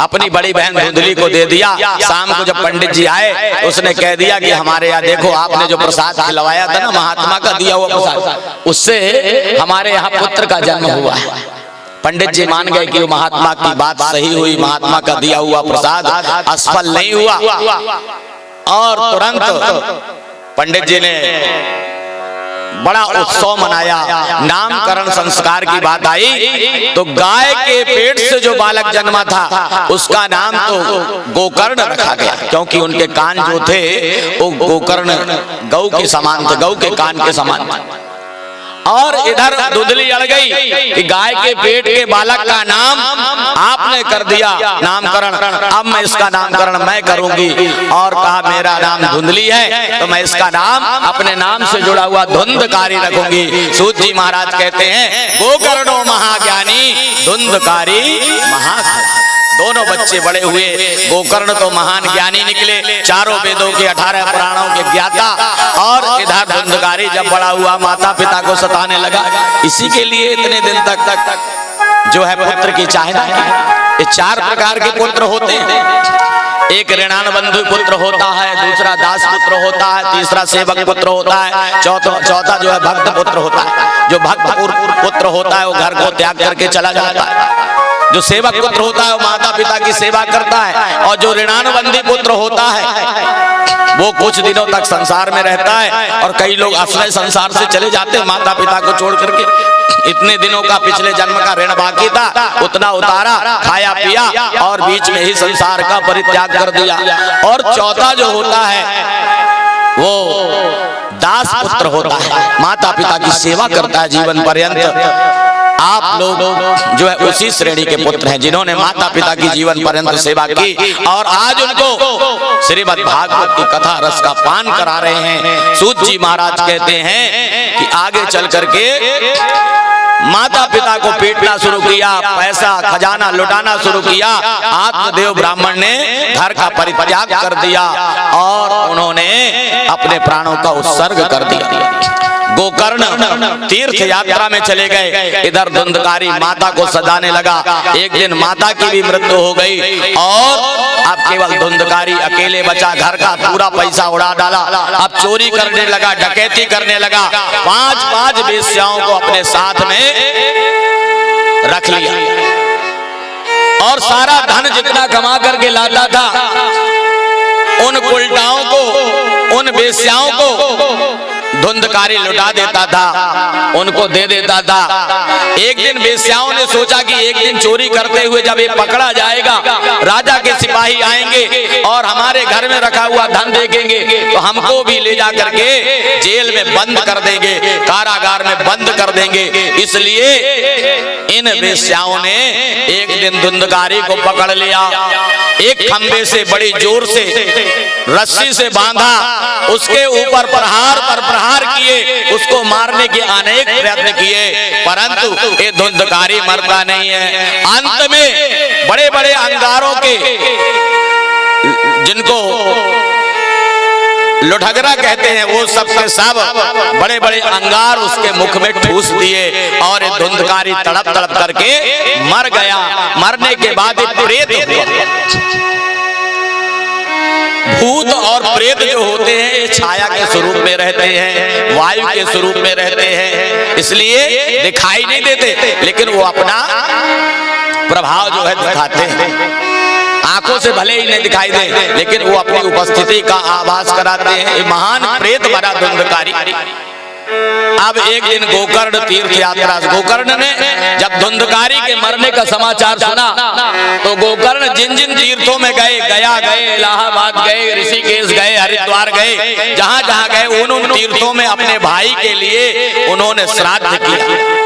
अपनी बड़ी बहन धुंधली को दे दिया। शाम को जब पंडित जी आए तो उसने कह दिया कि हमारे यहाँ देखो आपने जो प्रसाद खिलवाया था ना, महात्मा का दिया हुआ प्रसाद, उससे हमारे यहाँ पुत्र का जन्म हुआ है। पंडित जी मान गए कि वो महात्मा की बात सही हुई, महात्मा का दिया हुआ प्रसाद असफल नहीं हुआ। और तुरंत पंडित जी ने बड़ा उत्सव मनाया। नामकरण संस्कार की बात आई तो गाय के पेट से जो बालक जन्मा था उसका नाम तो गोकर्ण रखा गया, क्योंकि उनके कान जो थे वो गोकर्ण गौ के समान थे, गौ के कान के समान। और इधर धुंधली अड़ गई कि गाय के पेट के बालक का नाम आपने कर दिया नामकरण, अब मैं इसका नामकरण मैं करूंगी। और कहा मेरा नाम धुंधली है तो मैं इसका नाम अपने नाम से जुड़ा हुआ धुंधकारी रखूंगी। सूत जी महाराज कहते हैं गोकर्णो महाज्ञानी धुंधकारी महाज्ञानी। दोनों बच्चे बड़े हुए, गोकर्ण तो महान ज्ञानी निकले, चारों वेदों के 18 पुराणों के ज्ञाता, और इधर धुंधकारी जब बड़ा हुआ माता पिता को सताने लगा। इसी के लिए इतने दिन तक जो है पुत्र की चाहना है। ये 4 प्रकार के पुत्र होते हैं। एक ऋणान बंधु पुत्र होता है, दूसरा दास पुत्र होता है, तीसरा सेवक पुत्र होता है, चौथा जो है भक्त पुत्र होता है। जो भक्त पुत्र होता है वो घर को त्याग करके चला जाता है। जो सेवक पुत्र होता है वो माता पिता की सेवा करता है, और जो ऋणानुबंधी पुत्र होता है वो कुछ दिनों तक संसार में रहता है। और कई लोग असली संसार से चले जाते हैं माता पिता को छोड़ करके। इतने दिनों का पिछले जन्म का ऋण बाकी था, उतना उतारा, खाया पिया, और बीच में ही संसार का परित्याग कर दिया। और चौथा जो होता है वो दास पुत्र होता है, माता पिता की सेवा करता है जीवन पर्यंत। आप लोग जो है उसी श्रेणी के पुत्र हैं जिन्होंने माता पिता की जीवन पर्यंत सेवा की और आज उनको श्रीमद् भागवत की कथा रस का पान करा रहे हैं। सूत जी महाराज कहते हैं कि आगे चल करके माता पिता को पीटना शुरू किया, पैसा खजाना लुटाना शुरू किया। आत्मदेव ब्राह्मण ने घर का परित्याग कर दिया और उन्होंने अपने प्राणों का उत्सर्ग कर दिया। गोकर्ण तीर्थ यात्रा में चले गए। इधर धुंधकारी माता को सजाने लगा। एक दिन माता की भी मृत्यु हो गई और अब केवल धुंधकारी अकेले बचा। घर का पूरा पैसा उड़ा डाला। अब चोरी करने लगा, डकैती करने लगा। 5 वेश्याओं को अपने साथ में रख लिया और सारा धन जितना कमा करके लाता था उन उल्टाओं को, उन वेश्याओं को धुंधकारी लुटा देता था, उनको दे देता था। एक दिन वेश्याओं ने सोचा कि एक दिन चोरी करते हुए जब ये पकड़ा जाएगा, राजा के सिपाही आएंगे और हमारे घर में रखा हुआ धन देखेंगे तो हमको भी ले जा करके जेल में बंद कर देंगे, कारागार में बंद कर देंगे। इसलिए इन वेश्याओं ने एक दिन धुंधकारी को पकड़ लिया, एक खंबे से बड़ी जोर से रस्सी से बांधा, उसके ऊपर प्रहार पर प्रहार किए, उसको मारने के अनेक प्रयत्न किए परंतु ये धुंधकारी मरता नहीं है। अंत में बड़े बड़े अंगारों के, जिनको लुठगरा कहते हैं, वो सब के सब बड़े बड़े अंगार उसके मुख में ठूस दिए और ये धुंधकारी तड़प तड़प करके मर गया। मरने के बाद प्रेत हुआ। भूत और प्रेत जो होते हैं ये छाया के स्वरूप में रहते हैं, वायु के स्वरूप में रहते हैं, इसलिए दिखाई नहीं देते लेकिन वो अपना प्रभाव जो है दिखाते हैं। आंखों से भले ही नहीं दिखाई दे लेकिन वो अपनी उपस्थिति का आभास कराते हैं। महान प्रेत भरा धुंधकारी। अब एक दिन गोकर्ण तीर्थ यात्रा, गोकर्ण ने जब धुंधकारी के मरने का समाचार सुना तो गोकर्ण जिन जिन तीर्थों में गए, गया गए, इलाहाबाद गए, ऋषिकेश गए, हरिद्वार गए, जहां जहां गए उन तीर्थों में अपने भाई के लिए उन्होंने श्राद्ध किया।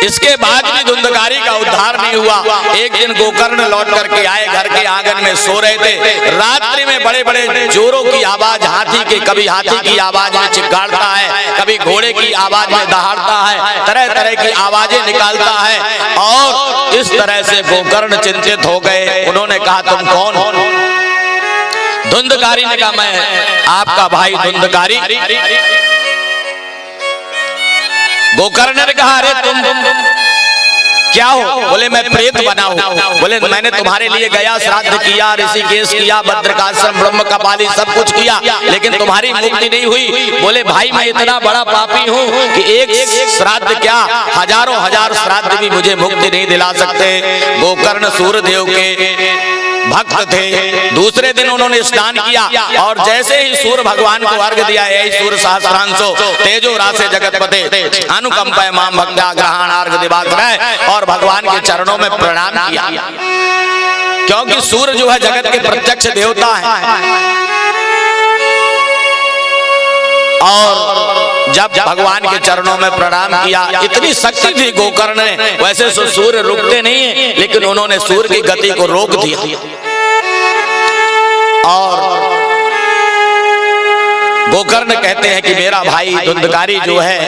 इसके बाद भी धुंधकारी का उद्धार नहीं हुआ। एक दिन गोकर्ण लौट करके आए, घर के आंगन में सो रहे थे। रात्रि में बड़े बड़े जोरों की आवाज, हाथी के, कभी हाथी की आवाज में चिल्लाता है, कभी घोड़े की आवाज में दहाड़ता है, तरह तरह की आवाजें निकालता है और इस तरह से गोकर्ण चिंतित हो गए। उन्होंने कहा तुम कौन हो? धुंधकारी ने कहा मैं आपका भाई धुंधकारी। गोकर्ण ने कहा अरे तुम क्या हो? बोले मैं प्रेत बना हूं। बोले मैंने तुम्हारे लिए गया, श्राद्ध किया, ऋषिकेश किया, भद्रकाश्रम, ब्रह्म कपाली सब कुछ किया लेकिन तुम्हारी मुक्ति नहीं हुई। बोले भाई मैं इतना बड़ा पापी हूं कि एक श्राद्ध क्या हजारों हजार श्राद्ध भी मुझे मुक्ति नहीं दिला सकते। गोकर्ण सूर्यदेव के भक्त थे। दूसरे दिन उन्होंने स्नान किया और जैसे ही सूर्य भगवान को अर्घ दिया, यही सूर्य सहस्रांशो तेजो रासे जगतपते अनुकंपा माम भक्त्या ग्रहण अर्घ दिवाकर, और भगवान के चरणों में प्रणाम किया क्योंकि सूर्य जो है जगत के प्रत्यक्ष देवता है। और जब भगवान के चरणों में प्रणाम किया, इतनी शक्ति थी गोकर्ण ने, वैसे तो सूर्य रुकते नहीं है लेकिन उन्होंने सूर्य की गति को रोक दिया और गोकर्ण कहते हैं कि मेरा भाई धुंधकारी जो है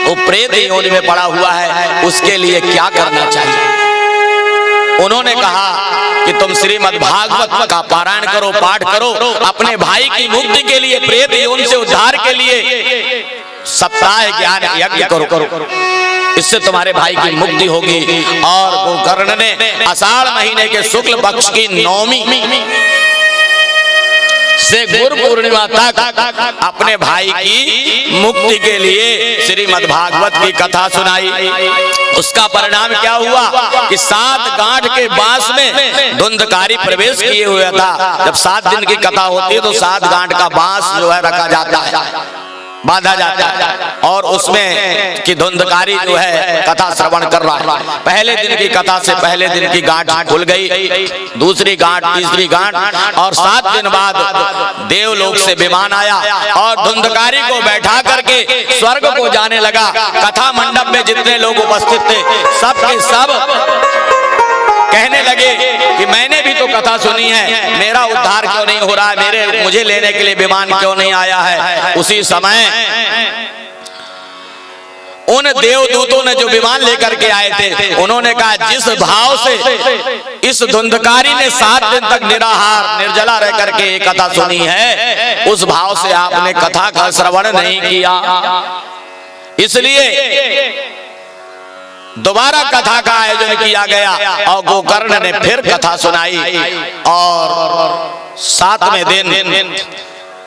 वो प्रेत योनि में पड़ा हुआ है, उसके लिए क्या करना चाहिए? उन्होंने कहा कि तुम श्रीमद् भागवत का पारायण करो, पाठ करो, अपने भाई की मुक्ति के लिए, प्रेत योनि से उद्धार के लिए सप्ताह ज्ञान यज्ञ करो, इससे तुम्हारे भाई की मुक्ति होगी। और गोकर्ण ने आषाढ़ महीने के शुक्ल पक्ष की नवमी से गुरु पूर्णिमा तक अपने भाई की मुक्ति के लिए श्रीमद् भागवत की कथा सुनाई। उसका परिणाम क्या हुआ कि 7 गांठ के बांस में धुंधकारी प्रवेश किए हुआ था। जब 7 दिन की कथा होती है तो 7 गांठ का बांस जो है रखा जाता है बांधा जाता है और उसमें की धुंधकारी जो है कथा श्रवण कर रहा है। पहले दिन की कथा से पहले दिन की गांठ खुल गई, दूसरी गांठ, तीसरी गांठ, और 7 दिन बाद देवलोक से विमान आया और धुंधकारी को बैठा करके स्वर्ग को जाने लगा। कथा मंडप में जितने लोग उपस्थित थे सब के सब कहने लगे कि मैंने भी तो कथा सुनी है, मेरा उद्धार क्यों नहीं हो रहा है, मुझे लेने के लिए विमान क्यों नहीं आया है। उसी समय उन देवदूतों ने जो विमान लेकर के आए थे उन्होंने कहा, जिस भाव से इस धुंधकारी ने 7 दिन तक निराहार निर्जला रह करके कथा सुनी है, उस भाव से आपने कथा का श्रवण नहीं किया, इसलिए दोबारा कथा का आयोजन किया गया और गोकर्ण ने फिर कथा सुनाई। और 7वें दिन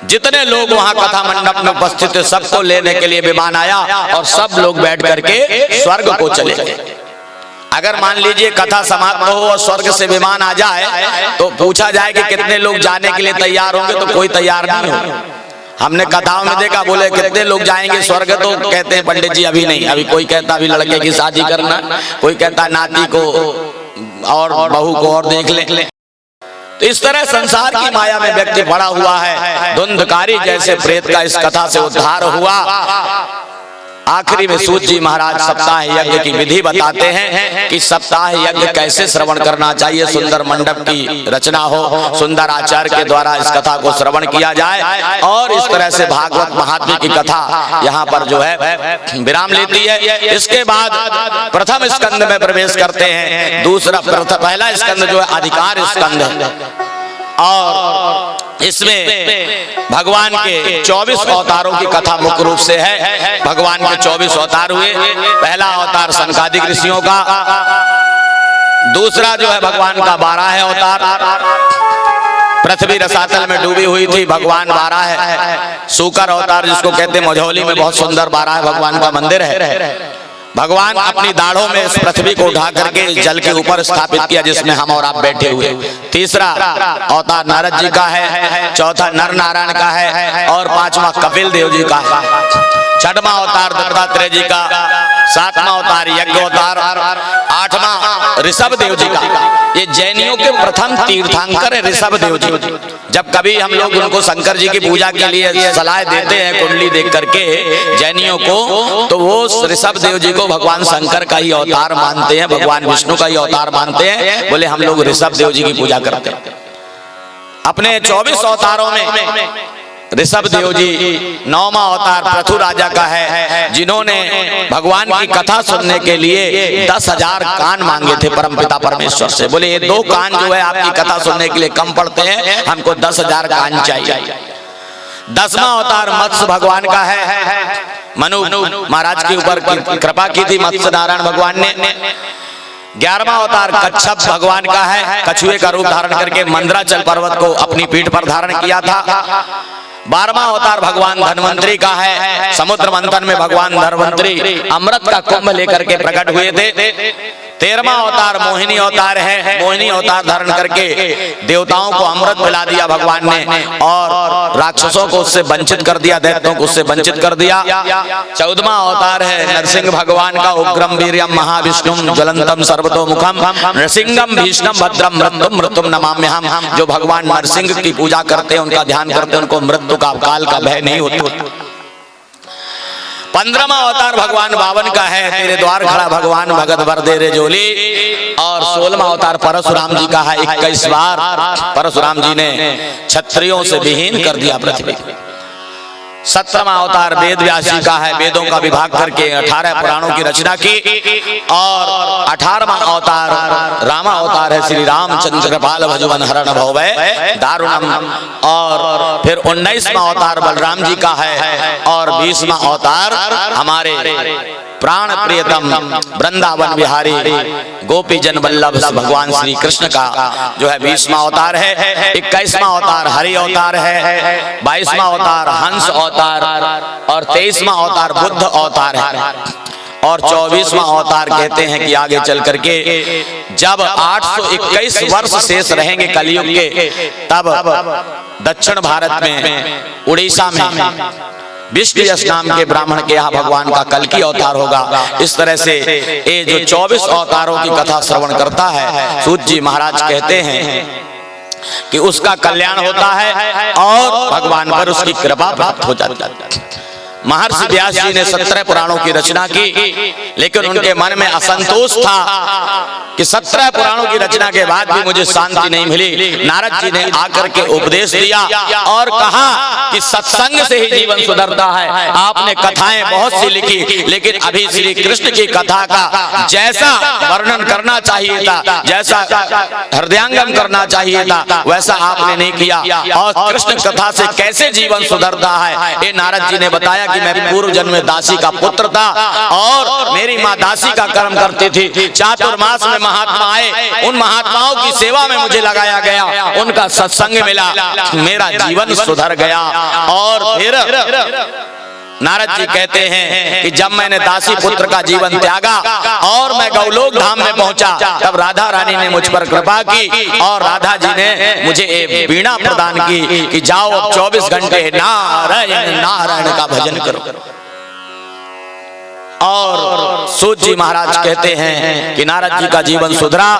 जितने लोग वहां कथा मंडप में उपस्थित थे सबको लेने के लिए विमान आया और सब लोग बैठ करके स्वर्ग को चले गए। अगर मान लीजिए कथा समाप्त हो और स्वर्ग से विमान आ जाए तो पूछा जाए कि कितने लोग जाने के लिए तैयार होंगे, तो कोई तैयार नहीं होगा। हमने कथाओं में देखा, बोले कितने लोग जाएंगे स्वर्ग, तो कहते हैं पंडित जी अभी नहीं, अभी कोई कहता अभी लड़के की शादी करना, कोई कहता नाती को और बहू को और देख ले। तो इस तरह संसार की माया में व्यक्ति पड़ा हुआ है। धुंधकारी जैसे प्रेत का इस कथा से उद्धार हुआ। आखिरी में सूत जी महाराज सप्ताह यज्ञ की विधि बताते हैं कि सप्ताह यज्ञ कैसे श्रवण करना चाहिए। सुंदर मंडप की रचना हो, सुंदर आचार्य के द्वारा इस कथा को श्रवण किया जाए और इस तरह से भागवत महात्म्य की कथा यहाँ पर जो है विराम लेती है। इसके बाद प्रथम स्कंद में प्रवेश करते हैं। पहला स्कंद जो है अधिकार स्कंद है और इसमें भगवान के 24 अवतारों की कथा मुख्य रूप से है। भगवान के 24 अवतार हुए। पहला अवतार सनकादिक ऋषियों का, दूसरा जो है भगवान का 12 है अवतार। पृथ्वी रसातल में डूबी हुई थी, भगवान 12 है। सूकर अवतार जिसको कहते हैं, मझौली में बहुत सुंदर 12 भगवान का मंदिर है। भगवान अपनी दाढ़ों में इस पृथ्वी को उठा करके जल के ऊपर स्थापित किया जिसमें हम और आप बैठे हुए। तीसरा अवतार नारद जी का है, चौथा नर नारायण का है और 5वां कपिल देव जी का है। 6वां अवतार दत्तात्रेय जी का, 7वां अवतार यज्ञ अवतार, 8वां ऋषभ देव जी का। ये जैनियों के प्रथम तीर्थंकर है ऋषभ देव जी। जब कभी हम लोग उनको शंकर जी की पूजा के लिए सलाह देते हैं कुंडली देख करके जैनियों को, तो वो ऋषभ देव जी को भगवान शंकर का ही अवतार मानते हैं, भगवान विष्णु का ही अवतार मानते हैं। बोले हम लोग ऋषभ देव जी की पूजा करते हैं। अपने 24 अवतारों में ऋषभ देव जी 9वां अवतार पृथु राजा का है, जिन्होंने भगवान की कथा सुनने के लिए 10,000 कान मांगे थे परमपिता परमेश्वर से। बोले ये 2 कान जो है आपकी कथा सुनने के लिए कम पड़ते हैं, हमको 10,000 कान चाहिए। 10वां अवतार मत्स्य भगवान का है। मनु महाराज के ऊपर कृपा की थी मत्स्य नारायण भगवान ने। 11वां अवतार कच्छप भगवान का है, कछुए का रूप धारण करके मंदराचल पर्वत को अपनी पीठ पर धारण किया था। 12वां अवतार भगवान धन्वंतरी का है। समुद्र मंथन में भगवान धन्वंतरी अमृत का कुंभ लेकर के प्रकट हुए थे। 13वां अवतार मोहिनी अवतार है। मोहिनी अवतार धारण करके देवताओं को अमृत पिला दिया भगवान ने और राक्षसों को उससे वंचित कर दिया, दैत्यों को उससे वंचित कर दिया। 14वां अवतार है नरसिंह भगवान का। उग्रम वीर्यम महाविष्णुम ज्वलंतम सर्वतोमुखम नृसिंहम भीष्णम भद्रम मृत्युम मृत्युम नमाम्यहम। जो भगवान नरसिंह की पूजा करते हैं, उनका ध्यान करते हैं, उनको मृत्यु का काल का भय नहीं होता। 15वां अवतार भगवान बावन का है। तेरे द्वार खड़ा भगवान भगत वर दे रे जोली। और 16वां अवतार परशुराम जी का है। 21 बार परशुराम जी ने क्षत्रियों से विहीन कर दिया पृथ्वी। 17वां अवतार वेद व्यास जी का है। वेदों का विभाग करके 18 पुराणों की रचना की। और 18वां अवतार रामा अवतार है। श्री रामचंद्र कृपाल भजवन हरण भवै दारुणम। और फिर 19वां अवतार बलराम जी का है। और 20वां अवतार हमारे प्राण प्रियतम वृंदावन बिहारी गोपी जन वल्लभ भगवान श्री कृष्ण का जो है 20वां अवतार है। 21वां अवतार हरि अवतार है। 22वां अवतार हंस अवतार और 23वां अवतार बुद्ध अवतार है। और 24वां अवतार कहते हैं कि आगे चल करके जब 821 वर्ष शेष रहेंगे कलयुग के, तब दक्षिण भारत में उड़ीसा में विष्णु नाम के ब्राह्मण के यहाँ भगवान का कल्कि अवतार होगा। इस तरह से ये जो 24 अवतारों की कथा श्रवण करता है, सूत जी महाराज कहते हैं कि उसका कल्याण होता है और भगवान पर उसकी कृपा प्राप्त हो जाती है। महर्षि व्यास जी ने 17 पुराणों की रचना की, लेकिन उनके मन में असंतोष था कि 17 पुराणों की रचना के बाद भी मुझे शांति नहीं मिली। नारद जी ने आकर के उपदेश दिया और कहा कि सत्संग से ही जीवन सुधरता है। आपने कथाएं बहुत सी लिखी, लेकिन अभी श्री कृष्ण की कथा का जैसा वर्णन करना चाहिए था, जैसा हृदयांगम करना चाहिए था, वैसा आपने नहीं किया। और कृष्ण कथा से कैसे जीवन सुधरता है, ये नारद जी ने बताया कि मैं पूर्व जन्म में दासी का पुत्र था और मेरी माँ दासी का कर्म करती थी। चातुर्मास में महात्मा आए, उन महात्माओं की सेवा में मुझे लगाया गया, उनका सत्संग मिला, मेरा जीवन सुधर गया। और फिर नारद जी कहते हैं कि जब मैंने दासी पुत्र का जीवन त्यागा और मैं गौलोक धाम में पहुंचा, तब राधा रानी ने मुझ पर कृपा की और राधा जी ने मुझे एक वीणा प्रदान की कि जाओ अब 24 घंटे नारायण नारायण का भजन करो। और सूत जी महाराज कहते हैं कि नारद जी का जीवन सुधरा।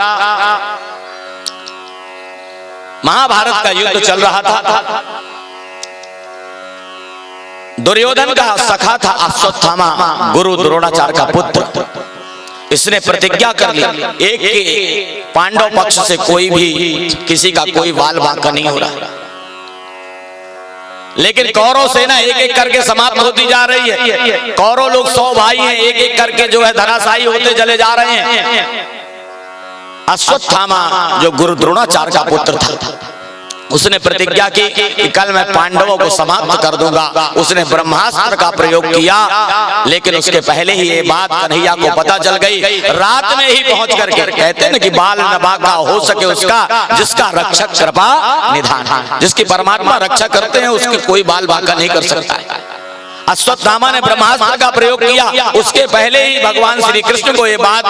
महाभारत का युद्ध चल रहा था। दुर्योधन का सखा था अश्वत्थामा, गुरु द्रोणाचार्य का पुत्र। इसने प्रतिज्ञा कर ली एक के पांडव पक्ष से कोई भी किसी का कोई वाल बांका नहीं हो रहा। लेकिन कौरव सेना एक एक करके समाप्त होती जा रही है। कौरव लोग 100 भाई हैं, एक एक करके जो है धराशायी होते चले जा रहे हैं। अश्वत्थामा जो गुरु द्रोणाचार्य का पुत्र था, उसने प्रतिज्ञा की कि कल मैं पांडवों को समाप्त कर दूंगा। उसने ब्रह्मास्त्र का प्रयोग किया, लेकिन उसके पहले ही ये बात कन्हैया को पता चल गई। रात में ही पहुंच करके कहते हैं कि बाल न बाका हो सके उसका जिसका रक्षक कृपा निधान, जिसकी परमात्मा रक्षा करते हैं उसकी कोई बाल बाका नहीं कर सकता है। अश्वत्थामा ने ब्रह्मास्त्र का प्रयोग किया, उसके पहले ही भगवान श्री कृष्ण को ये बात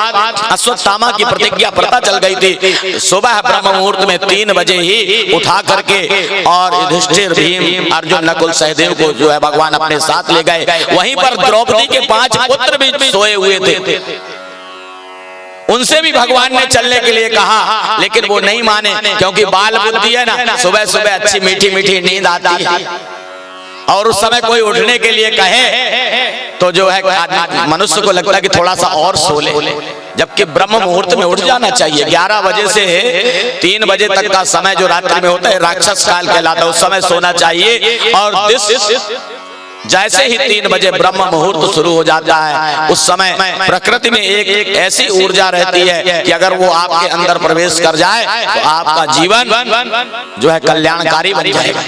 अश्वत्थामा की प्रतिज्ञा पता चल गई थी। सुबह ब्रह्म मुहूर्त में 3 बजे ही उठा करके और युधिष्ठिर, भीम, अर्जुन, नकुल, सहदेव को जो है भगवान अपने साथ ले गए। वहीं पर द्रौपदी के 5 पुत्र भी सोए हुए थे, उनसे भी भगवान ने चलने के लिए कहा, लेकिन वो नहीं माने, क्योंकि बाल बुद्धि है ना, सुबह सुबह अच्छी मीठी मीठी नींद आती है और उस समय कोई उठने के लिए कहे तो जो है मनुष्य को लगता है कि थोड़ा सा और सो ले, जबकि ब्रह्म मुहूर्त में उठ जाना चाहिए। 11 बजे से 3 बजे तक का समय जो रात्रि में होता है राक्षस काल कहलाता है, उस समय सोना चाहिए। और जैसे ही 3 बजे ब्रह्म मुहूर्त शुरू हो जाता है, उस समय प्रकृति में एक ऐसी ऊर्जा रहती है कि अगर वो आपके अंदर प्रवेश कर जाए तो आपका जीवन जो है कल्याणकारी बन जाएगा।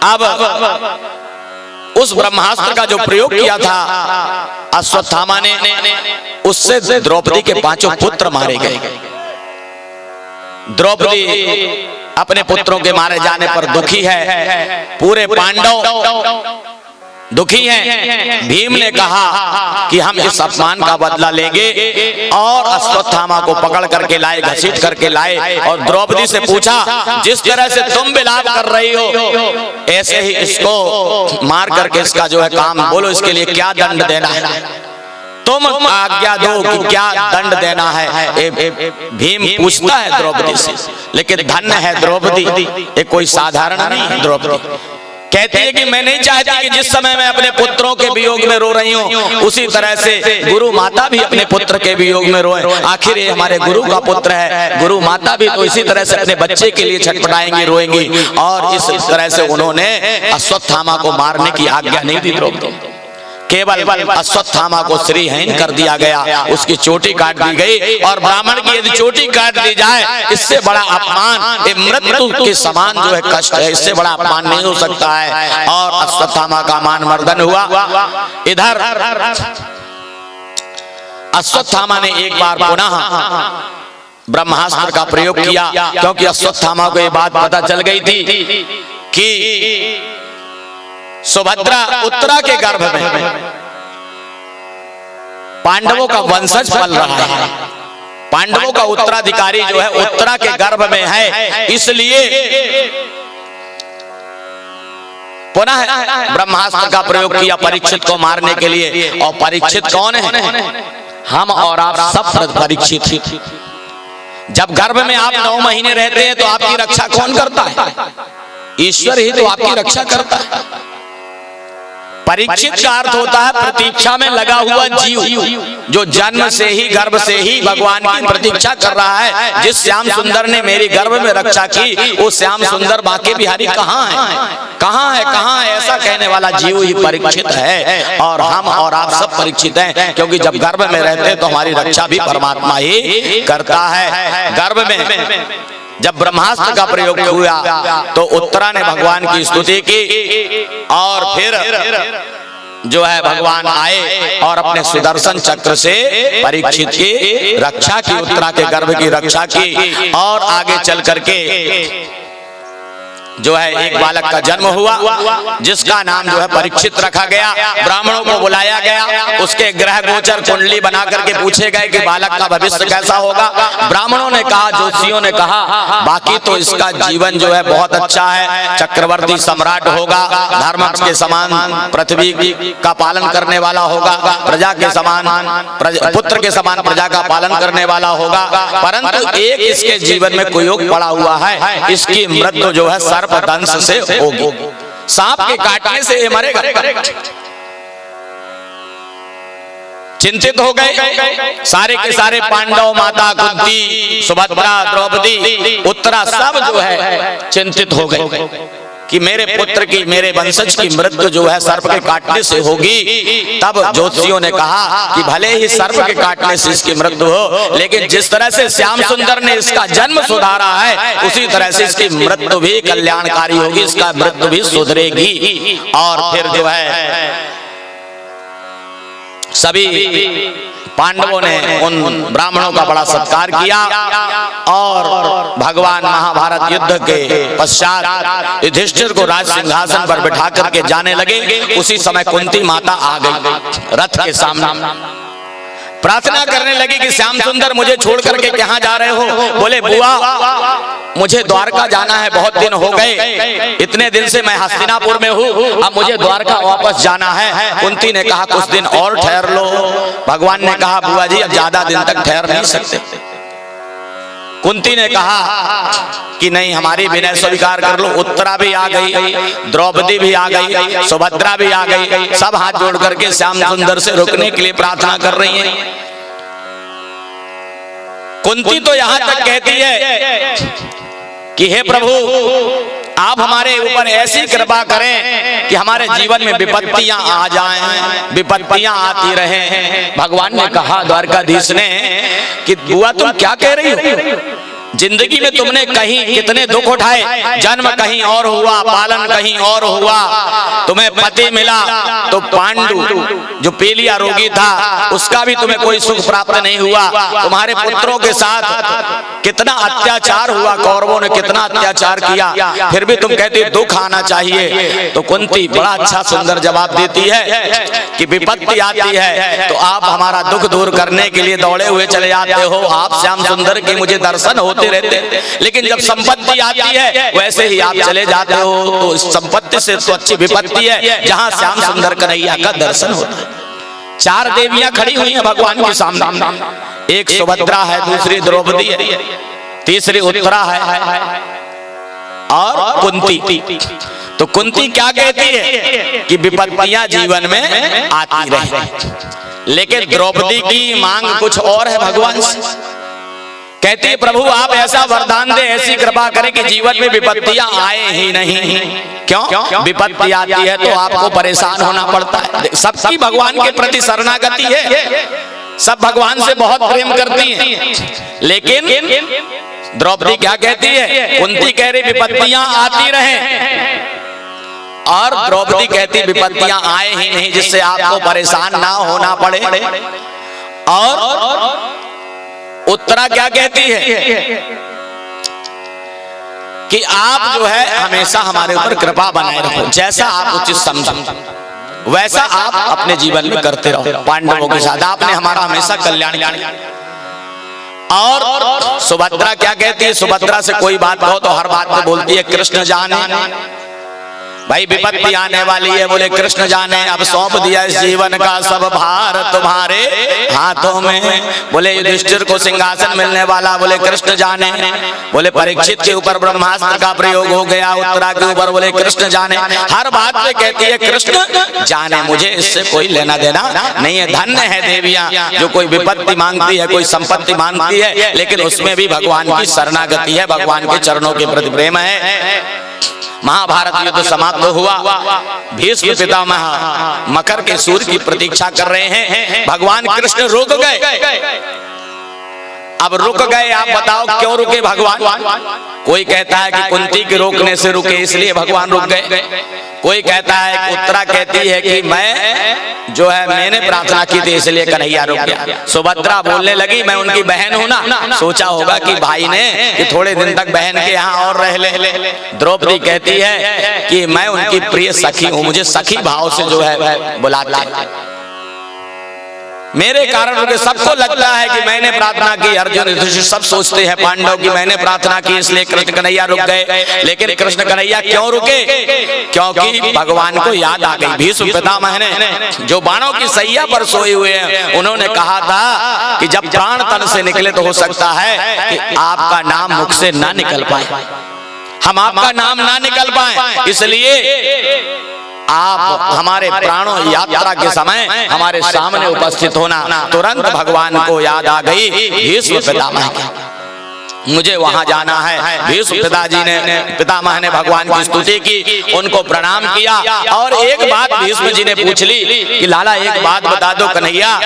अब उस ब्रह्मास्त्र का जो प्रयोग किया था अश्वत्थामा ने, उससे द्रौपदी के 5 पुत्र मारे गए। द्रौपदी अपने पुत्रों के मारे जाने पर दुखी है, पूरे पांडव दुखी हैं। भीम ने कहा कि हम इस अपमान का बदला लेंगे और अश्वत्थामा को पकड़ करके लाए, घसीट करके लाए और द्रौपदी से पूछा जिस तरह से तुम विलाप कर रही हो ऐसे ही इसको मार करके इसका जो है काम बोलो, इसके लिए क्या दंड देना है, तुम आज्ञा दो कि क्या दंड देना है। भीम पूछता है द्रौपदी से, लेकिन धन्य है द्रौपदी, ये कोई साधारण नहीं है। द्रौपदी कहती है कि मैं नहीं चाहती कि जिस समय मैं अपने पुत्रों के वियोग में रो रही हूँ उसी तरह से गुरु माता भी अपने पुत्र के वियोग में रोए। आखिर ये हमारे गुरु का पुत्र है, गुरु माता भी तो इसी तरह से अपने बच्चे के लिए छटपटाएंगी, रोएंगी। और इस तरह से उन्होंने अश्वत्थामा को मारने की आज्ञा नहीं दी द्रौपदी, केवल अश्वत्थामा को श्रीहीन कर दिया गया, उसकी चोटी काट दी गई। और ब्राह्मण की यदि चोटी काट दी जाए इससे बड़ा अपमान, ये मृत्यु के समान जो है कष्ट है, इससे बड़ा अपमान नहीं हो सकता है। और अश्वत्थामा का मान मर्दन हुआ। इधर अश्वत्थामा ने एक बार पुनः ब्रह्मास्त्र का प्रयोग किया, क्योंकि अश्वत्थामा को ये बात पता चल गई थी कि सुभद्रा उत्तरा के गर्भ में पांडवों का वंशज पल रहा है, पांडवों का उत्तराधिकारी जो है उत्तरा के गर्भ में है, इसलिए पुनः ब्रह्मास्त्र का प्रयोग किया परीक्षित को मारने के लिए। और परीक्षित कौन है? हम और आप सब परीक्षित। जब गर्भ में आप 9 महीने रहते हैं तो आपकी रक्षा कौन करता है? ईश्वर ही तो आपकी रक्षा करता है। परीक्षित का अर्थ होता है प्रतीक्षा में लगा हुआ जीव, जो जन्म से ही गर्भ से ही भगवान की प्रतीक्षा कर रहा है। जिस श्याम सुंदर ने मेरी गर्भ में रक्षा की, वो श्याम सुंदर बांके बिहारी कहाँ है, कहाँ है, कहाँ है, ऐसा कहने वाला जीव ही परीक्षित है। और हम और आप सब परीक्षित हैं, क्योंकि जब गर्भ में रहते हैं तो हमारी रक्षा भी परमात्मा ही करता है। गर्भ में जब ब्रह्मास्त्र का प्रयोग हुआ तो उत्तरा ने भगवान की स्तुति की, और फिर जो है भगवान आए और अपने सुदर्शन चक्र से परीक्षित की रक्षा की, उत्तरा के गर्भ की रक्षा की। और आगे चल करके जो है एक बालक का जन्म हुआ, जिसका नाम जो है परीक्षित रखा गया। ब्राह्मणों को बुलाया गया, उसके ग्रह गोचर कुंडली बना करके पूछे गए कि बालक का भविष्य कैसा होगा। ब्राह्मणों ने कहा, ज्योतिषियों ने कहा, बाकी तो इसका जीवन जो है बहुत अच्छा है, चक्रवर्ती सम्राट होगा, धर्म के समान पृथ्वी का पालन करने वाला होगा, प्रजा के समान पुत्र के समान प्रजा का पालन करने वाला होगा। परंतु एक इसके जीवन में कुयोग पड़ा हुआ है, इसकी मृत्यु जो है सर्प दंश से होगी, सांप के काटने से मरेगा। चिंतित हो गए सारे के सारे पांडव, माता कुंती, सुभद्रा, द्रौपदी, उत्तरा, सब जो है चिंतित हो गए कि मेरे पुत्र की, मेरे वंशज की मृत्यु जो है सर्प के काटने से होगी। तब ज्योतिषियों ने कहा कि भले ही सर्प के काटने से इसकी मृत्यु हो, लेकिन जिस तरह से श्याम सुंदर ने इसका जन्म सुधारा है, उसी तरह से इसकी मृत्यु भी कल्याणकारी होगी, इसका मृत्यु भी सुधरेगी। और फिर जो है सभी पांडवों ने उन ब्राह्मणों का बड़ा सत्कार किया। और भगवान महाभारत युद्ध के पश्चात युधिष्ठिर को राज सिंहासन पर बिठा करके जाने लगे। उसी समय कुंती माता आ गई रथ के सामने, प्रार्थना करने लगी कि श्याम सुंदर मुझे छोड़ करके कहाँ जा रहे हो? बोले, बुआ मुझे द्वारका जाना है, बहुत दिन हो गए, इतने दिन से मैं हस्तिनापुर में हूँ, अब मुझे द्वारका वापस जाना है। कुंती ने कहा कुछ दिन और ठहर लो। भगवान ने कहा बुआ जी अब ज्यादा दिन तक ठहर नहीं सकते। कुंती ने कहा कि नहीं, हमारी विनय स्वीकार कर लो। उत्तरा भी आ गई, द्रौपदी भी आ गई, सुभद्रा भी आ गई, सब हाथ जोड़ करके श्याम सुंदर से रुकने के लिए प्रार्थना कर रही हैं। कुंती तो यहां तक कहती है कि हे प्रभु, आप हमारे ऊपर ऐसी कृपा करें कि हमारे जीवन में विपत्तियां आ जाएं, विपत्तियां आती रहें। भगवान ने कहा द्वारकाधीश ने कि बुआ तुम क्या कह रही हो? जिंदगी में तुमने कहीं कितने दुख उठाए, जन्म कहीं और हुआ, पालन कहीं और हुआ, तुम्हें पति मिला तो पांडु जो पीलिया रोगी था उसका भी तुम्हें कोई सुख प्राप्त नहीं हुआ, तुम्हारे पुत्रों के साथ कितना अत्याचार हुआ, कौरवों ने कितना अत्याचार किया, फिर भी तुम कहती दुख आना चाहिए। तो कुंती बड़ा अच्छा सुंदर जवाब देती है कि विपत्ति आती है तो आप हमारा दुख दूर करने के लिए दौड़े हुए चले जाते हो, आप श्याम सुंदर के मुझे दर्शन होते रहते, लेकिन जब संपत्ति आती है वैसे ही आप चले जाते हो। तो संपत्ति से तो अच्छी विपत्ति है जहां श्याम सुंदर कन्हैया का दर्शन होता है। 4 देवियां खड़ी हुई हैं भगवान के सामने, एक सुभद्रा है, दूसरी द्रौपदी है, तीसरी उत्तरा है और कुंती। तो कुंती क्या कहती है कि विपत्तियां जीवन में आती रहे, लेकिन द्रौपदी की मांग कुछ और है भगवान से। कहती है प्रभु आप ऐसा वरदान दे, ऐसी कृपा करें कि जीवन में विपत्तियां आए ही नहीं। क्यों? विपत्ति आती है तो आपको परेशान होना पड़ता है। सबकी भगवान के प्रति शरणागति है, सब भगवान से बहुत प्रेम करती हैं, लेकिन द्रौपदी क्या कहती है? कुंती कह रही विपत्तियां आती रहें, और द्रौपदी कहती विपत्तियां आए ही नहीं जिससे आपको परेशान ना होना पड़े। और उत्तरा क्या कहती है कि आप जो है हमेशा हमारे ऊपर कृपा बनाए रखो, जैसा आप उचित समझो वैसा आप अपने जीवन में करते रहो। पांडवों के साथ आपने हमारा हमेशा कल्याण किया। और सुभद्रा क्या कहती है? सुभद्रा से कोई बात कहो तो हर बात में बोलती है कृष्ण जाने। भाई विपत्ति आने वाली है। बोले कृष्ण जाने अब सौंप दिया इस जीवन का सब भार तुम्हारे हाथों में। बोले युधिष्ठिर को सिंहासन मिलने वाला। बोले कृष्ण जाने। बोले परीक्षित के ऊपर ब्रह्मास्त्र का प्रयोग हो गया, उत्तरा के ऊपर। बोले कृष्ण जाने। हर बात में कहती है कृष्ण जाने, मुझे इससे कोई लेना देना नहीं है। धन्य है देवियां जो कोई विपत्ति मांगती है, कोई संपत्ति मांगती है, लेकिन उसमें भी भगवान की शरणागति है, भगवान के चरणों के प्रति प्रेम है। महाभारत युद्ध समाप्त हुआ। भीष्म पितामह मकर के सूर्य की प्रतीक्षा कर रहे हैं। भगवान कृष्ण रुक गए। अब रुक गए, आप बताओ क्यों रुके भगवान? कोई कहता है कि कुंती के रोकने से रुके इसलिए भगवान रुक गए। कोई कहता है कि उत्तरा कहती है कि मैं जो है मैंने प्रार्थना की थी इसलिए कन्हैया रुक गया। सुभद्रा बोलने लगी मैं उनकी बहन हूं ना, सोचा होगा कि भाई ने कि थोड़े दिन तक बहन के यहाँ और रह ले। द्रौपदी कहती है कि मैं उनकी प्रिय सखी हूं, मुझे सखी भाव से जो है बुलाते हैं, मेरे कारण रुके। सबको लगता है कि मैंने प्रार्थना की। अर्जुन युधिष्ठिर सब सोचते हैं पांडव की मैंने प्रार्थना की इसलिए कृष्ण कन्हैया रुक गए। लेकिन कृष्ण कन्हैया क्यों रुके? क्योंकि भगवान को याद आ गई। भीष्म पितामह ने जो बाणों की सैया पर सोए हुए हैं, उन्होंने कहा था कि जब प्राण तन से निकले तो हो सकता है कि आपका नाम मुख से ना निकल पाए, हम आपका नाम ना निकल पाए, इसलिए आप हमारे प्राणों यात्रा के समय हमारे सामने उपस्थित होना। तुरंत भगवान को याद आ गई भीष्म पितामह की, मुझे वहां जाना है। भीष्म पितामह ने भगवान की स्तुति की, उनको प्रणाम किया और एक बात भीष्म जी ने पूछ ली कि लाला एक बात बता दो कन्हैया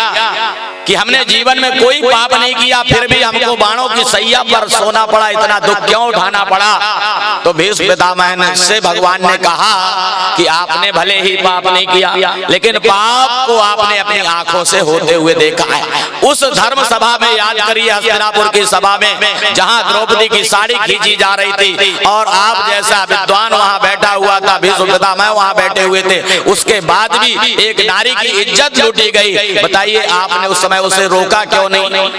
कि हमने जीवन में कोई पाप नहीं किया फिर भी हमको बाणों की सैया पर सोना पड़ा, इतना दुख क्यों उठाना पड़ा? तो भीष्म पितामह से भगवान ने कहा कि आपने भले ही पाप नहीं किया लेकिन पाप को आपने अपनी आंखों से होते हुए देखा है। उस धर्म सभा में याद करिए, हस्तिनापुर की सभा में जहां द्रौपदी की साड़ी खींची जा रही थी और आप जैसा विद्वान वहां बैठा हुआ था, भीष्म पितामह वहां बैठे हुए थे, उसके बाद भी एक नारी की इज्जत लूटी गई। बताइए आपने उस समय उसे रोका क्यों नहीं?